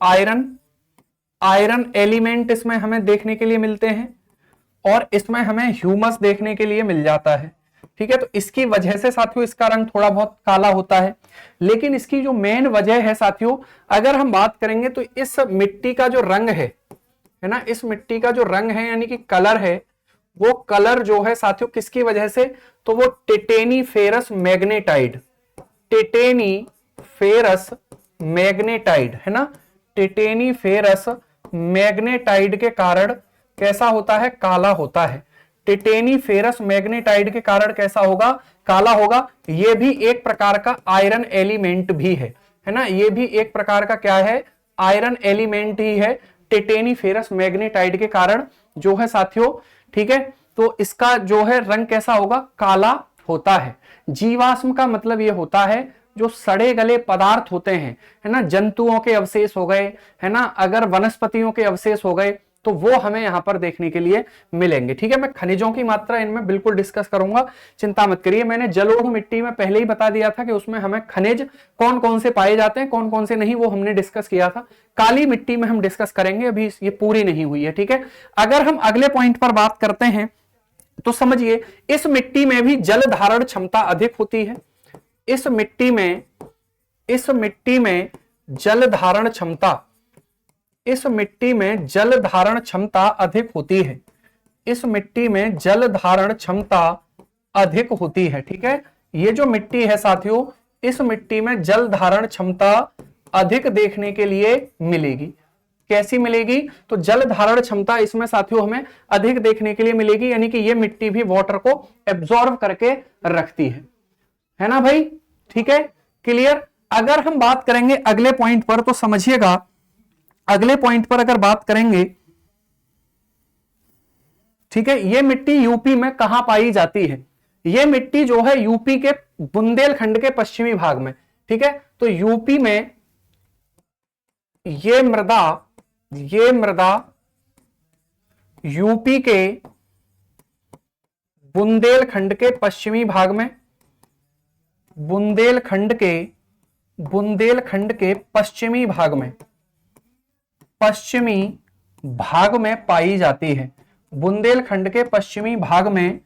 आयरन एलिमेंट इसमें हमें देखने के लिए मिलते हैं, और इसमें हमें ह्यूमस देखने के लिए मिल जाता है। ठीक है, तो इसकी वजह से साथियों इसका रंग थोड़ा बहुत काला होता है। लेकिन इसकी जो मेन वजह है साथियों, अगर हम बात करेंगे तो इस मिट्टी का जो रंग है ना, इस मिट्टी का जो रंग है यानी कि कलर है, वो कलर जो है साथियों किसकी वजह से? तो वो टिटेनीफेरस मैग्नेटाइड है ना, टिटेनीफेरस मैग्नेटाइड के कारण कैसा होता है? काला होता है। टिटेनी फेरस मैग्नेटाइड के कारण कैसा होगा, काला होगा। ये भी एक प्रकार का आयरन एलिमेंट भी है ना, ये भी एक प्रकार का क्या है, आयरन एलिमेंट ही है, टिटेनी फेरस मैग्नेटाइड के कारण जो है साथियों, ठीक है। तो इसका जो है रंग कैसा होगा, काला होता है। जीवाश्म का मतलब ये होता है जो सड़े गले पदार्थ होते हैं, है ना, जंतुओं के अवशेष हो गए, है ना, अगर वनस्पतियों के अवशेष हो गए तो वो हमें यहां पर देखने के लिए मिलेंगे, ठीक है। मैं खनिजों की मात्रा इनमें बिल्कुल डिस्कस करूंगा, चिंता मत करिए। मैंने जलोढ़ मिट्टी में पहले ही बता दिया था कि उसमें हमें खनिज कौन कौन से पाए जाते हैं, कौन कौन से नहीं, वो हमने डिस्कस किया था। काली मिट्टी में हम डिस्कस करेंगे, अभी ये पूरी नहीं हुई है, ठीक है। अगर हम अगले पॉइंट पर बात करते हैं तो समझिए, इस मिट्टी में भी जल धारण क्षमता अधिक होती है। इस मिट्टी में जल धारण क्षमता, इस मिट्टी में जल धारण क्षमता अधिक होती है। इस मिट्टी में जल धारण क्षमता अधिक होती है, ठीक है। ये जो मिट्टी है साथियों, इस मिट्टी में जल धारण क्षमता अधिक देखने के लिए मिलेगी। कैसी मिलेगी, तो जल धारण क्षमता इसमें साथियों हमें अधिक देखने के लिए मिलेगी, यानी कि ये मिट्टी भी वाटर को एब्जॉर्ब करके रखती है ना भाई, ठीक है, क्लियर। अगर हम बात करेंगे अगले पॉइंट पर तो समझिएगा, अगले पॉइंट पर अगर बात करेंगे, ठीक है, ये मिट्टी यूपी में कहां पाई जाती है, ये मिट्टी जो है यूपी के बुंदेलखंड के पश्चिमी भाग में, ठीक है। तो यूपी में ये मृदा यूपी के बुंदेलखंड के पश्चिमी भाग में, बुंदेलखंड के पश्चिमी भाग में पाई जाती है। बुंदेलखंड के पश्चिमी भाग में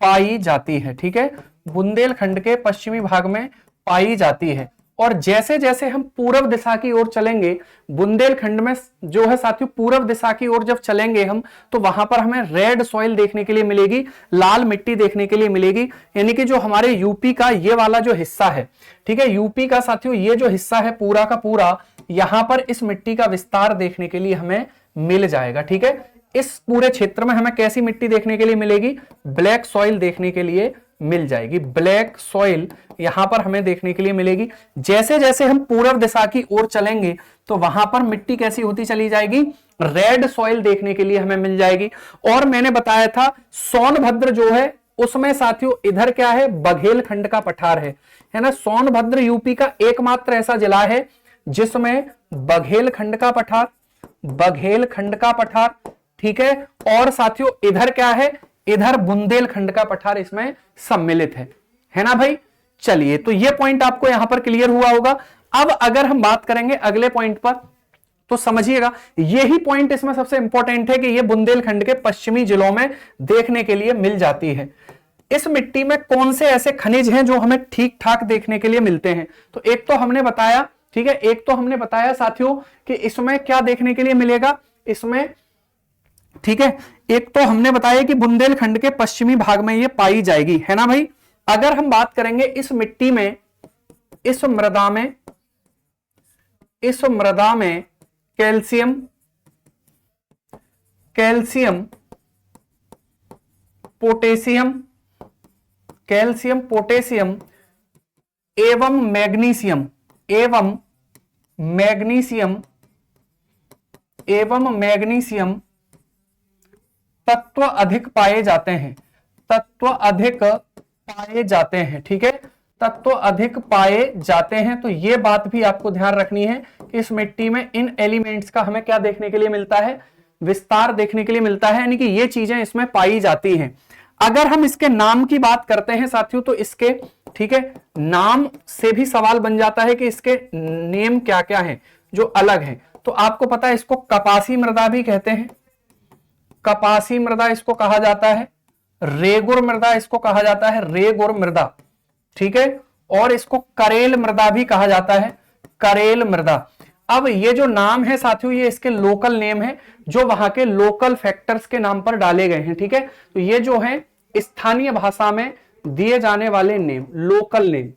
पाई जाती है, ठीक है, बुंदेलखंड के पश्चिमी भाग में पाई जाती है। और जैसे जैसे हम पूर्व दिशा की ओर चलेंगे, बुंदेलखंड में जो है साथियों पूर्व दिशा की ओर जब चलेंगे हम, तो वहां पर हमें रेड सॉइल देखने के लिए मिलेगी, लाल मिट्टी देखने के लिए मिलेगी। यानी कि जो हमारे यूपी का ये वाला जो हिस्सा है, ठीक है, यूपी का साथियों ये जो हिस्सा है पूरा का पूरा, यहां पर इस मिट्टी का विस्तार देखने के लिए हमें मिल जाएगा, ठीक है। इस पूरे क्षेत्र में हमें कैसी मिट्टी देखने के लिए मिलेगी, ब्लैक सॉइल देखने के लिए मिल जाएगी, ब्लैक सॉइल यहां पर हमें देखने के लिए मिलेगी। जैसे जैसे हम पूर्व दिशा की ओर चलेंगे तो वहां पर मिट्टी कैसी होती चली जाएगी, रेड सॉइल देखने के लिए हमें मिल जाएगी। और मैंने बताया था सोनभद्र जो है उसमें साथियों इधर क्या है, बघेलखंड का पठार है ना। सोनभद्र यूपी का एकमात्र ऐसा जिला है जिसमें बघेलखंड का पठार, ठीक है। और साथियों इधर क्या है, इधर बुंदेलखंड का पठार इसमें सम्मिलित है ना भाई। चलिए, तो ये पॉइंट आपको यहां पर क्लियर हुआ होगा। अब अगर हम बात करेंगे अगले पॉइंट पर तो समझिएगा, यही पॉइंट इसमें सबसे इंपॉर्टेंट है कि ये बुंदेलखंड के पश्चिमी जिलों में देखने के लिए मिल जाती है। इस मिट्टी में कौन से ऐसे खनिज हैं जो हमें ठीक ठाक देखने के लिए मिलते हैं, तो एक तो हमने बताया, ठीक है, एक तो हमने बताया साथियों कि इसमें क्या देखने के लिए मिलेगा, इसमें, ठीक है, एक तो हमने बताया कि बुंदेलखंड के पश्चिमी भाग में ये पाई जाएगी, है ना भाई। अगर हम बात करेंगे इस मिट्टी में, इस मृदा में कैल्शियम, पोटेशियम एवं मैग्नीशियम तत्व अधिक पाए जाते हैं, ठीक है, तत्व अधिक पाए जाते हैं। तो ये बात भी आपको ध्यान रखनी है कि इस मिट्टी में इन एलिमेंट्स का हमें क्या देखने के लिए मिलता है, विस्तार देखने के लिए मिलता है, यानी कि ये चीजें इसमें पाई जाती हैं। अगर हम इसके नाम की बात करते हैं साथियों तो इसके, ठीक है, नाम से भी सवाल बन जाता है कि इसके नेम क्या क्या हैं जो अलग हैं। तो आपको पता है इसको कपासी मृदा भी कहते हैं, कपासी मृदा इसको कहा जाता है, रेगुर मृदा इसको कहा जाता है, रेगुर मृदा, ठीक है, और इसको करेल मृदा भी कहा जाता है, करेल मृदा। अब ये जो नाम है साथियों ये इसके लोकल नेम है जो वहां के लोकल फैक्टर्स के नाम पर डाले गए हैं, ठीक है। तो ये जो है स्थानीय भाषा में दिए जाने वाले नेम, लोकल नेम,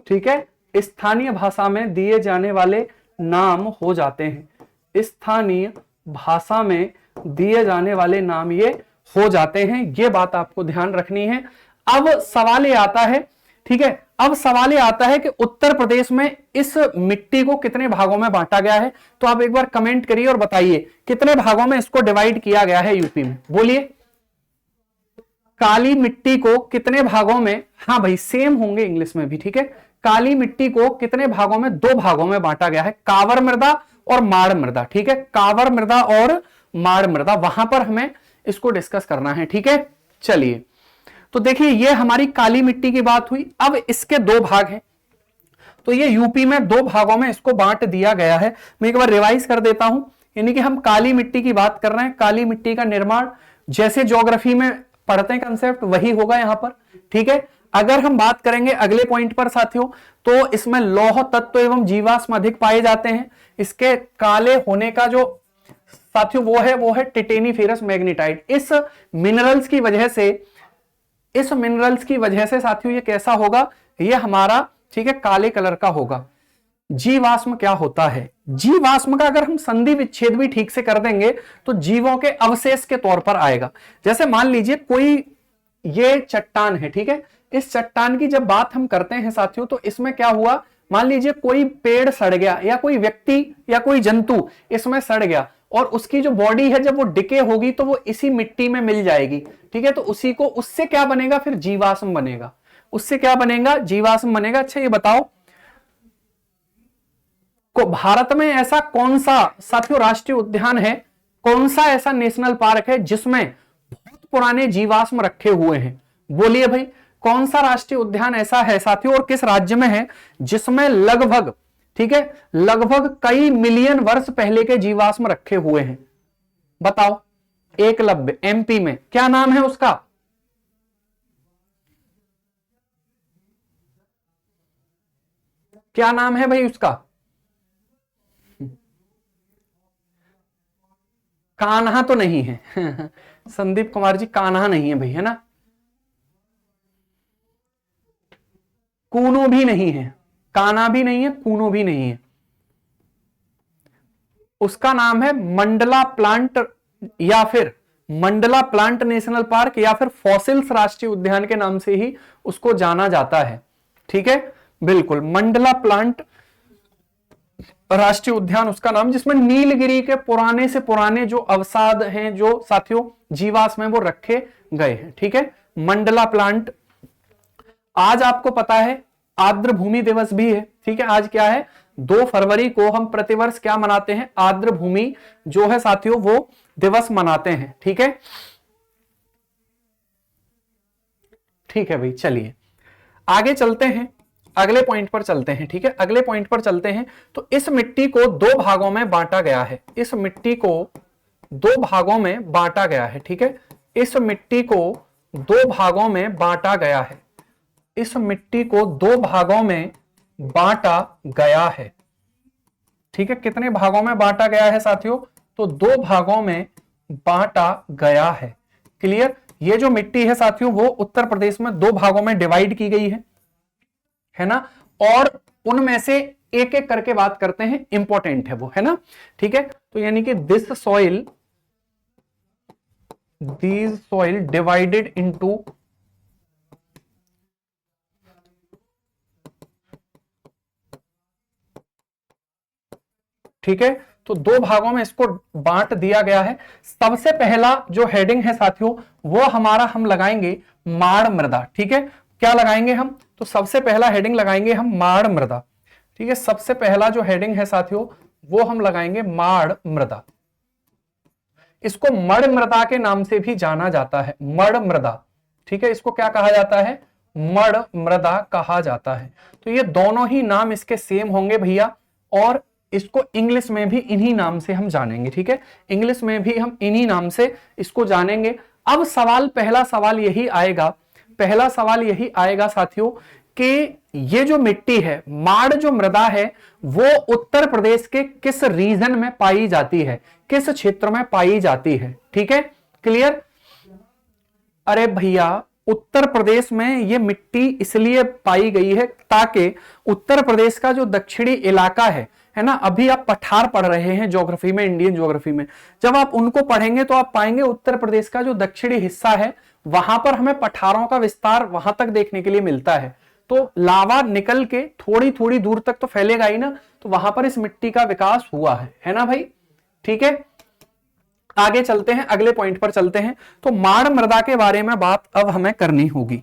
ठीक है, स्थानीय भाषा में दिए जाने वाले नाम हो जाते हैं, स्थानीय भाषा में दिए जाने वाले नाम ये हो जाते हैं, ये बात आपको ध्यान रखनी है। अब सवाल ये आता है, ठीक है, अब सवाल ये आता है कि उत्तर प्रदेश में इस मिट्टी को कितने भागों में बांटा गया है। तो आप एक बार कमेंट करिए और बताइए कितने भागों में इसको डिवाइड किया गया है यूपी में, बोलिए। काली मिट्टी को कितने भागों में, हाँ भाई सेम होंगे इंग्लिश में भी, ठीक है। काली मिट्टी को कितने भागों में, 2 भागों में बांटा गया है, कावर मृदा और माड़ मृदा, ठीक है। कावर मृदा और माड़ मृदा, वहां पर हमें इसको डिस्कस करना है, ठीक है। चलिए, तो देखिए ये हमारी काली मिट्टी की बात हुई। अब इसके 2 भाग हैं, तो ये यूपी में 2 भागों में इसको बांट दिया गया है। मैं एक बार रिवाइज कर देता हूं, यानी कि हम काली मिट्टी की बात कर रहे हैं। काली मिट्टी का निर्माण जैसे ज्योग्राफी में पढ़ते हैं कंसेप्ट, वही होगा यहां पर, ठीक है। अगर हम बात करेंगे अगले पॉइंट पर साथियों, तो इसमें लौह तत्व एवं जीवाश्म अधिक पाए जाते हैं। इसके काले होने का जो साथियों वो है टिटेनीफेरस मैग्नीटाइट। इस मिनरल्स की वजह से साथियों ये कैसा होगा, ये हमारा, ठीक है, काले कलर का होगा। जीवाश्म क्या होता है, जीवाश्म का अगर हम संधि विच्छेद भी ठीक से कर देंगे तो जीवों के अवशेष के तौर पर आएगा। जैसे मान लीजिए कोई ये चट्टान है, ठीक है, इस चट्टान की जब बात हम करते हैं साथियों, तो इसमें क्या हुआ, मान लीजिए कोई पेड़ सड़ गया या कोई व्यक्ति या कोई जंतु इसमें सड़ गया, और उसकी जो बॉडी है जब वो डिके होगी तो वो इसी मिट्टी में मिल जाएगी, ठीक है। तो उसी को, उससे क्या बनेगा, फिर जीवाश्म बनेगा। उससे क्या बनेगा, जीवाश्म बनेगा। अच्छा ये बताओ को भारत में ऐसा कौन सा साथियों राष्ट्रीय उद्यान है, कौन सा ऐसा नेशनल पार्क है जिसमें बहुत पुराने जीवाश्म रखे हुए हैं, बोलिए भाई। कौन सा राष्ट्रीय उद्यान ऐसा है साथियों, और किस राज्य में है, जिसमें लगभग, ठीक है, लगभग कई मिलियन वर्ष पहले के जीवाश्म रखे हुए हैं, बताओ। एकलव्य, एमपी में, क्या नाम है उसका, क्या नाम है भाई उसका, कान्हा तो नहीं है संदीप कुमार जी, कान्हा नहीं है भाई, है ना। कूनो भी नहीं है, कान्हा भी नहीं है, कूनो भी नहीं है। उसका नाम है मंडला प्लांट, या फिर मंडला प्लांट नेशनल पार्क, या फिर फॉसिल्स राष्ट्रीय उद्यान के नाम से ही उसको जाना जाता है, ठीक है। बिल्कुल, मंडला प्लांट राष्ट्रीय उद्यान उसका नाम, जिसमें नीलगिरी के पुराने से पुराने जो अवसाद हैं, जो साथियों जीवाश्म हैं, वो रखे गए हैं, ठीक है। मंडला प्लांट। आज आपको पता है आर्द्र भूमि दिवस भी है, ठीक है। आज क्या है, 2 फरवरी को हम प्रतिवर्ष क्या मनाते हैं, आर्द्र भूमि जो है साथियों वो दिवस मनाते हैं, ठीक है। ठीक है भाई, चलिए आगे चलते हैं, अगले पॉइंट पर चलते हैं, ठीक है। अगले पॉइंट पर चलते हैं। तो इस मिट्टी को 2 भागों में बांटा गया है, इस मिट्टी को 2 भागों में बांटा गया है, ठीक है। इस मिट्टी को 2 भागों में बांटा गया है, इस मिट्टी को 2 भागों में बांटा गया है, ठीक है। कितने भागों में बांटा गया है साथियों, तो 2 भागों में बांटा गया है। क्लियर। ये जो मिट्टी है साथियों वो उत्तर प्रदेश में 2 भागों में डिवाइड की गई है ना। और उनमें से एक एक करके बात करते हैं, इंपॉर्टेंट है वो, है ना, ठीक है। तो यानी कि दिस सॉइल डिवाइडेड इनटू, ठीक है। तो 2 भागों में इसको बांट दिया गया है। सबसे पहला जो हेडिंग है साथियों वो हमारा हम लगाएंगे माड़ मृदा, ठीक है। क्या लगाएंगे हम, तो सबसे पहला हेडिंग लगाएंगे हम माड़ मृदा, ठीक है। सबसे पहला जो हेडिंग है साथियों वो हम लगाएंगे माड़ मृदा। इसको मड़ मृदा के नाम से भी जाना जाता है, मड़ मृदा, ठीक है। इसको क्या कहा जाता है, मड़ मृदा कहा जाता है। तो ये दोनों ही नाम इसके सेम होंगे भैया, और इसको इंग्लिश में भी इन्हीं नाम से हम जानेंगे, ठीक है। इंग्लिश में भी हम इन्हीं नाम से इसको जानेंगे। अब सवाल, पहला सवाल यही आएगा, पहला सवाल यही आएगा साथियों कि ये जो मिट्टी है, माड़ जो मृदा है, वो उत्तर प्रदेश के किस रीजन में पाई जाती है, किस क्षेत्र में पाई जाती है, ठीक है। क्लियर। अरे भैया उत्तर प्रदेश में ये मिट्टी इसलिए पाई गई है ताकि उत्तर प्रदेश का जो दक्षिणी इलाका है है ना, अभी आप पठार पढ़ रहे हैं ज्योग्राफी में, इंडियन ज्योग्राफी में, जब आप उनको पढ़ेंगे तो आप पाएंगे उत्तर प्रदेश का जो दक्षिणी हिस्सा है वहां पर हमें पठारों का विस्तार वहां तक देखने के लिए मिलता है। तो लावा निकल के थोड़ी थोड़ी दूर तक तो फैलेगा ही ना, तो वहां पर इस मिट्टी का विकास हुआ है ना भाई। ठीक है, आगे चलते हैं, अगले पॉइंट पर चलते हैं। तो माड़ मृदा के बारे में बात अब हमें करनी होगी।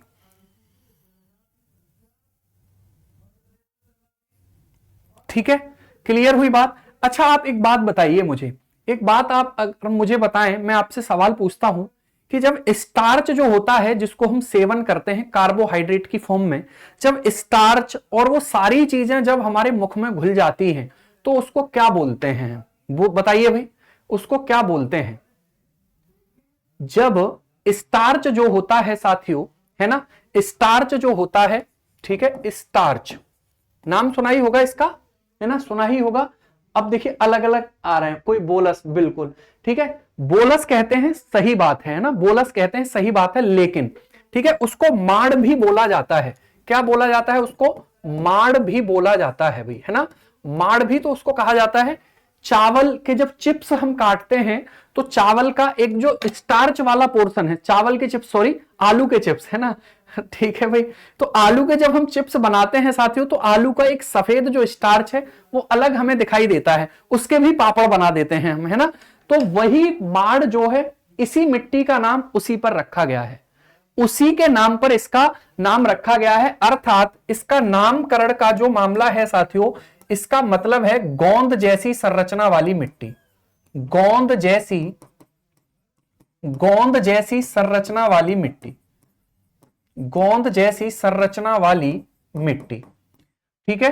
ठीक है, क्लियर हुई बात। अच्छा आप एक बात बताइए मुझे, एक बात आप अगर मुझे बताएं, मैं आपसे सवाल पूछता हूं कि जब स्टार्च जो होता है जिसको हम सेवन करते हैं कार्बोहाइड्रेट की फॉर्म में, जब स्टार्च और वो सारी चीजें जब हमारे मुख में घुल जाती हैं तो उसको क्या बोलते हैं, वो बताइए भाई, उसको क्या बोलते हैं? जब स्टार्च जो होता है साथियों, है ना, स्टार्च जो होता है, ठीक है, स्टार्च नाम सुना ही होगा इसका, है ना, सुना ही होगा। अब देखिए अलग अलग आ रहे हैं, कोई बोलस, बिल्कुल ठीक है, बोलस कहते हैं, सही बात है ना, बोलस कहते हैं, सही बात है, लेकिन ठीक है उसको माड़ भी बोला जाता है। क्या बोला जाता है उसको? माड़ भी बोला जाता है भाई, है ना, माड़ भी तो उसको कहा जाता है। चावल के जब चिप्स हम काटते हैं तो चावल का एक जो स्टार्च वाला पोर्शन है, चावल के चिप्स, सॉरी आलू के चिप्स, है ना, ठीक है भाई, तो आलू के जब हम चिप्स बनाते हैं साथियों तो आलू का एक सफेद जो स्टार्च है वो अलग हमें दिखाई देता है, उसके भी पापड़ बना देते हैं हम, है ना। तो वही माड़ जो है, इसी मिट्टी का नाम उसी पर रखा गया है, उसी के नाम पर इसका नाम रखा गया है। अर्थात इसका नामकरण का जो मामला है साथियों, इसका मतलब है गोंद जैसी संरचना वाली मिट्टी, गोंद जैसी संरचना वाली मिट्टी, गोंद जैसी संरचना वाली मिट्टी। ठीक है,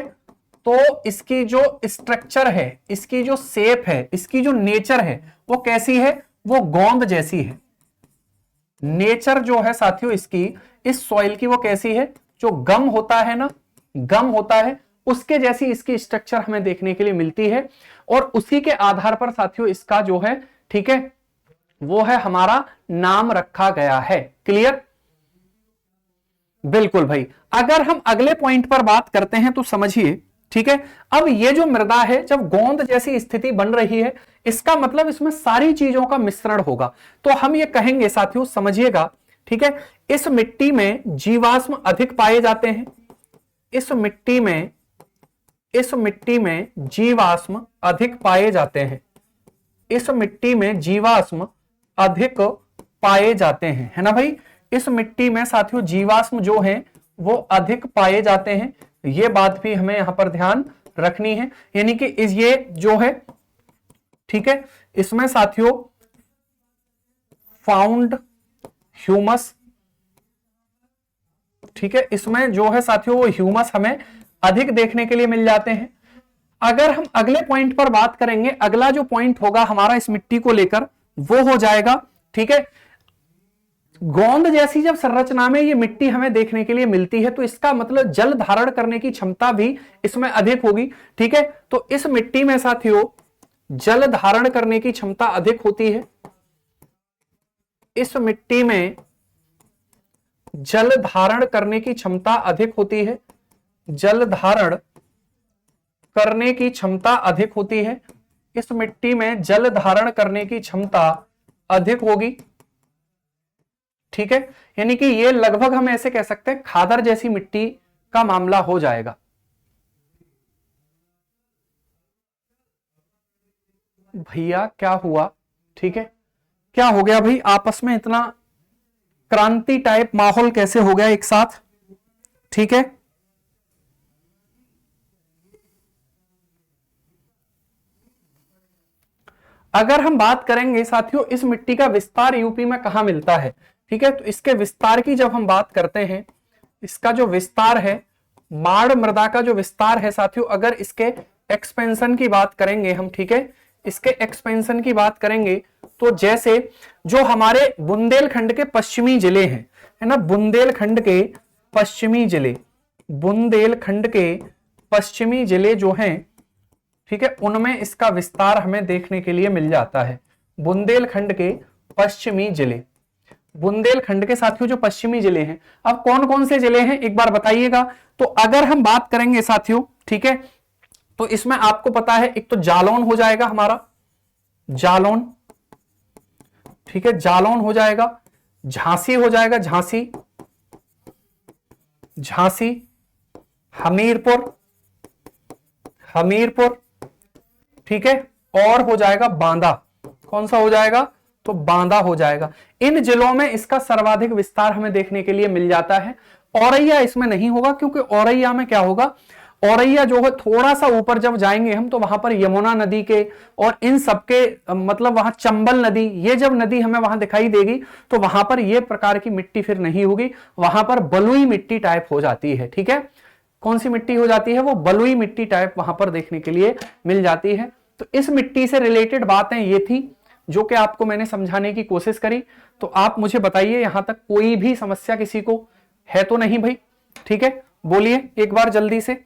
तो इसकी जो स्ट्रक्चर है, इसकी जो शेप है, इसकी जो नेचर है वो कैसी है? वो गोंद जैसी है। नेचर जो है साथियों इसकी, इस सॉइल की, वो कैसी है? जो गम होता है ना, गम होता है उसके जैसी इसकी स्ट्रक्चर हमें देखने के लिए मिलती है, और उसी के आधार पर साथियों इसका जो है, ठीक है, वो है हमारा नाम रखा गया है। क्लियर? बिल्कुल भाई। अगर हम अगले पॉइंट पर बात करते हैं तो समझिए, ठीक है, अब ये जो मृदा है जब गोंद जैसी स्थिति बन रही है, इसका मतलब इसमें सारी चीजों का मिश्रण होगा। तो हम ये कहेंगे साथियों, समझिएगा, ठीक है, इस मिट्टी में जीवाश्म अधिक पाए जाते हैं, इस मिट्टी में जीवाश्म अधिक पाए जाते हैं, इस मिट्टी में जीवाश्म अधिक पाए जाते हैं, है ना भाई। इस मिट्टी में साथियों जीवाश्म जो हैं वो अधिक पाए जाते हैं, ये बात भी हमें यहां पर ध्यान रखनी है। यानी कि इस ये जो है, ठीक है, इसमें साथियों फाउंड ह्यूमस, ठीक है, इसमें जो है साथियों वो ह्यूमस हमें अधिक देखने के लिए मिल जाते हैं। अगर हम अगले पॉइंट पर बात करेंगे, अगला जो पॉइंट होगा हमारा इस मिट्टी को लेकर वो हो जाएगा, ठीक है, गोंद जैसी जब संरचना में ये मिट्टी हमें देखने के लिए मिलती है तो इसका मतलब जल धारण करने की क्षमता भी इसमें अधिक होगी। ठीक है, तो इस मिट्टी में साथियों जल धारण करने की क्षमता अधिक होती है, इस मिट्टी में जल धारण करने की क्षमता अधिक होती है, जल धारण करने की क्षमता अधिक होती है, इस मिट्टी में जल धारण करने की क्षमता अधिक होगी। ठीक है, यानी कि ये लगभग हम ऐसे कह सकते हैं खादर जैसी मिट्टी का मामला हो जाएगा। भैया क्या हुआ? ठीक है, क्या हो गया भाई, आपस में इतना क्रांति टाइप माहौल कैसे हो गया एक साथ? ठीक है, अगर हम बात करेंगे साथियों इस मिट्टी का विस्तार यूपी में कहां मिलता है, ठीक है, तो इसके विस्तार की जब हम बात करते हैं, इसका जो विस्तार है, माड़ मृदा का जो विस्तार है साथियों, अगर इसके एक्सपेंशन की बात करेंगे हम, ठीक है, इसके एक्सपेंशन की बात करेंगे तो जैसे जो हमारे बुंदेलखंड के पश्चिमी जिले हैं, है ना, बुंदेलखंड के पश्चिमी जिले, बुंदेलखंड के पश्चिमी जिले जो हैं, ठीक है, उनमें इसका विस्तार हमें देखने के लिए मिल जाता है। बुंदेलखंड के पश्चिमी जिले, बुंदेलखंड के साथियों जो पश्चिमी जिले हैं, अब कौन कौन से जिले हैं एक बार बताइएगा। तो अगर हम बात करेंगे साथियों, ठीक है, तो इसमें आपको पता है एक तो जालौन हो जाएगा हमारा, जालौन, ठीक है, जालौन हो जाएगा, झांसी हो जाएगा, झांसी, झांसी, हमीरपुर, हमीरपुर, ठीक है, और हो जाएगा बांदा। कौन सा हो जाएगा? तो बांदा हो जाएगा। इन जिलों में इसका सर्वाधिक विस्तार हमें देखने के लिए मिल जाता है। औरैया इसमें नहीं होगा, क्योंकि औरैया में क्या होगा, औरैया जो है थोड़ा सा ऊपर जब जाएंगे हम तो वहां पर यमुना नदी के और इन सबके मतलब वहां चंबल नदी, ये जब नदी हमें वहां दिखाई देगी तो वहां पर ये प्रकार की मिट्टी फिर नहीं होगी, वहां पर बलुई मिट्टी टाइप हो जाती है। ठीक है, कौन सी मिट्टी हो जाती है? वो बलुई मिट्टी टाइप वहां पर देखने के लिए मिल जाती है। तो इस मिट्टी से रिलेटेड बातें ये थी जो कि आपको मैंने समझाने की कोशिश करी। तो आप मुझे बताइए यहां तक कोई भी समस्या किसी को है तो नहीं भाई? ठीक है, बोलिए एक बार जल्दी से।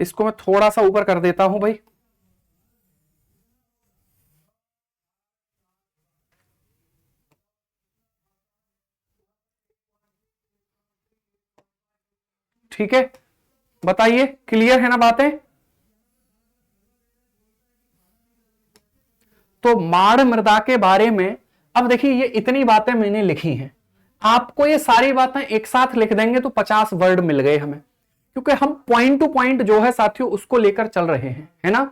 इसको मैं थोड़ा सा ऊपर कर देता हूं भाई। ठीक है, बताइए, क्लियर है ना बातें? तो माड़ मृदा के बारे में अब देखिए, ये इतनी बातें मैंने लिखी हैं, आपको ये सारी बातें एक साथ लिख देंगे तो 50 वर्ड मिल गए हमें, क्योंकि हम पॉइंट टू पॉइंट जो है साथियों उसको लेकर चल रहे हैं, है ना?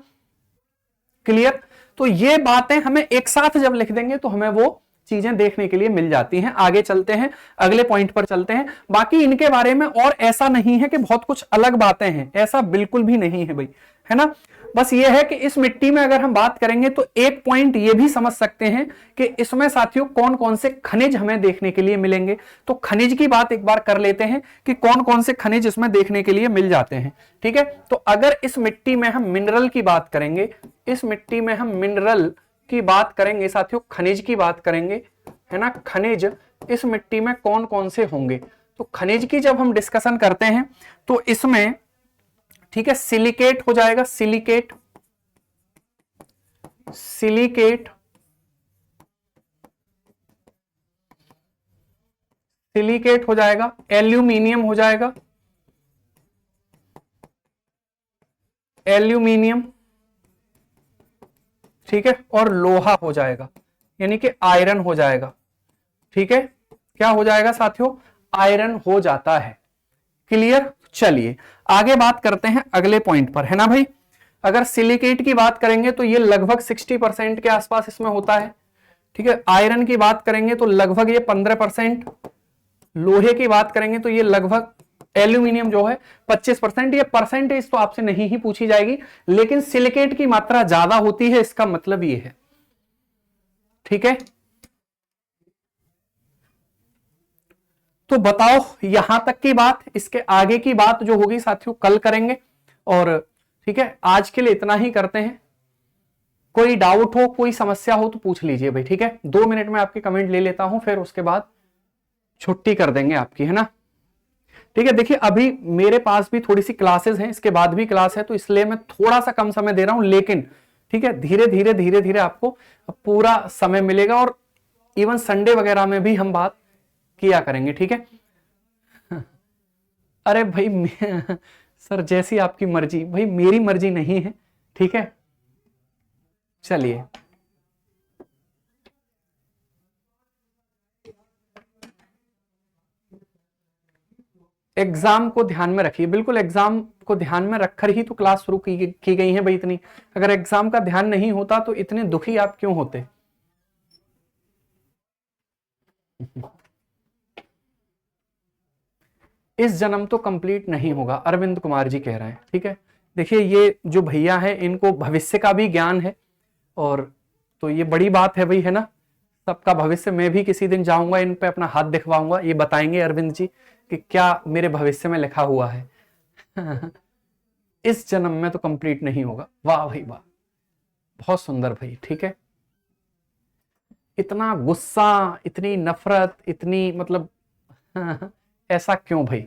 क्लियर? तो ये बातें हमें एक साथ जब लिख देंगे तो हमें वो चीजें देखने के लिए मिल जाती हैं। आगे चलते हैं, अगले पॉइंट पर चलते हैं। बाकी इनके बारे में और ऐसा नहीं है कि बहुत कुछ अलग बातें हैं, ऐसा बिल्कुल भी नहीं है भाई, है ना? बस ये है कि इस मिट्टी में अगर हम बात करेंगे तो एक पॉइंट ये भी समझ सकते हैं कि इसमें साथियों कौन कौन से खनिज हमें देखने के लिए मिलेंगे। तो खनिज की बात एक बार कर लेते हैं कि कौन कौन से खनिज इसमें देखने के लिए मिल जाते हैं। ठीक है, तो अगर इस मिट्टी में हम मिनरल की बात करेंगे, इस मिट्टी में हम मिनरल की बात करेंगे साथियों, खनिज की बात करेंगे, है ना? खनिज इस मिट्टी में कौन कौन से होंगे? तो खनिज की जब हम डिस्कशन करते हैं तो इसमें, ठीक है, सिलिकेट हो जाएगा, सिलिकेट, सिलिकेट, सिलिकेट हो जाएगा, एल्यूमिनियम हो जाएगा, एल्यूमिनियम, ठीक है, और लोहा हो जाएगा, यानी कि आयरन हो जाएगा। ठीक है, क्या हो जाएगा साथियों? आयरन हो जाता है। क्लियर? चलिए आगे बात करते हैं अगले पॉइंट पर, है ना भाई? अगर सिलिकेट की बात करेंगे तो ये लगभग 60% के आसपास इसमें होता है। ठीक है, आयरन की बात करेंगे तो लगभग ये 15%, लोहे की बात करेंगे तो ये लगभग, एल्यूमिनियम जो है 25%। ये परसेंटेज तो आपसे नहीं ही पूछी जाएगी, लेकिन सिलिकेट की मात्रा ज्यादा होती है, इसका मतलब ये है। ठीक है, तो बताओ यहां तक की बात, इसके आगे की बात जो होगी साथियों कल करेंगे। और ठीक है, आज के लिए इतना ही करते हैं। कोई डाउट हो, कोई समस्या हो तो पूछ लीजिए भाई। ठीक है, 2 मिनट में आपके कमेंट ले लेता हूं, फिर उसके बाद छुट्टी कर देंगे आपकी, है ना? ठीक है, देखिए अभी मेरे पास भी थोड़ी सी क्लासेस हैं, इसके बाद भी क्लास है, तो इसलिए मैं थोड़ा सा कम समय दे रहा हूं, लेकिन ठीक है, धीरे धीरे धीरे धीरे आपको पूरा समय मिलेगा, और इवन संडे वगैरह में भी हम बात किया करेंगे। ठीक है, अरे भाई सर जैसी आपकी मर्जी भाई, मेरी मर्जी नहीं है। ठीक है, चलिए एग्जाम को ध्यान में रखिए, बिल्कुल एग्जाम को ध्यान में रखकर ही तो क्लास शुरू की गई है भाई इतनी। अगर एग्जाम का ध्यान नहीं होता तो इतने दुखी आप क्यों होते? इस जन्म तो कंप्लीट नहीं होगा, अरविंद कुमार जी कह रहे हैं। ठीक है, देखिए ये जो भैया है इनको भविष्य का भी ज्ञान है, और तो ये बड़ी बात है भाई, है ना? सबका भविष्य, मैं भी किसी दिन जाऊंगा इन पे अपना हाथ दिखवाऊंगा, ये बताएंगे अरविंद जी कि क्या मेरे भविष्य में लिखा हुआ है। इस जन्म में तो कंप्लीट नहीं होगा। वाह भाई वाह, बहुत सुंदर भाई। ठीक है, इतना गुस्सा, इतनी नफरत, इतनी मतलब ऐसा क्यों भाई?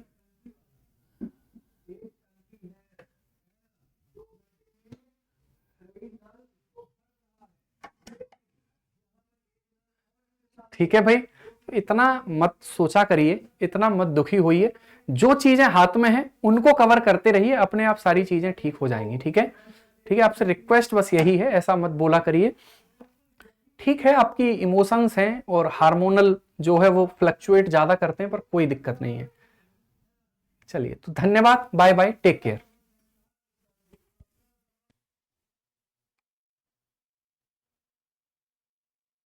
ठीक है भाई, तो इतना मत सोचा करिए, इतना मत दुखी होइए, जो चीजें हाथ में हैं उनको कवर करते रहिए, अपने आप सारी चीजें ठीक हो जाएंगी। ठीक है, ठीक है, आपसे रिक्वेस्ट बस यही है, ऐसा मत बोला करिए। ठीक है, आपकी इमोशंस हैं और हार्मोनल जो है वो फ्लक्चुएट ज्यादा करते हैं, पर कोई दिक्कत नहीं है। चलिए, तो धन्यवाद, बाय बाय, टेक केयर।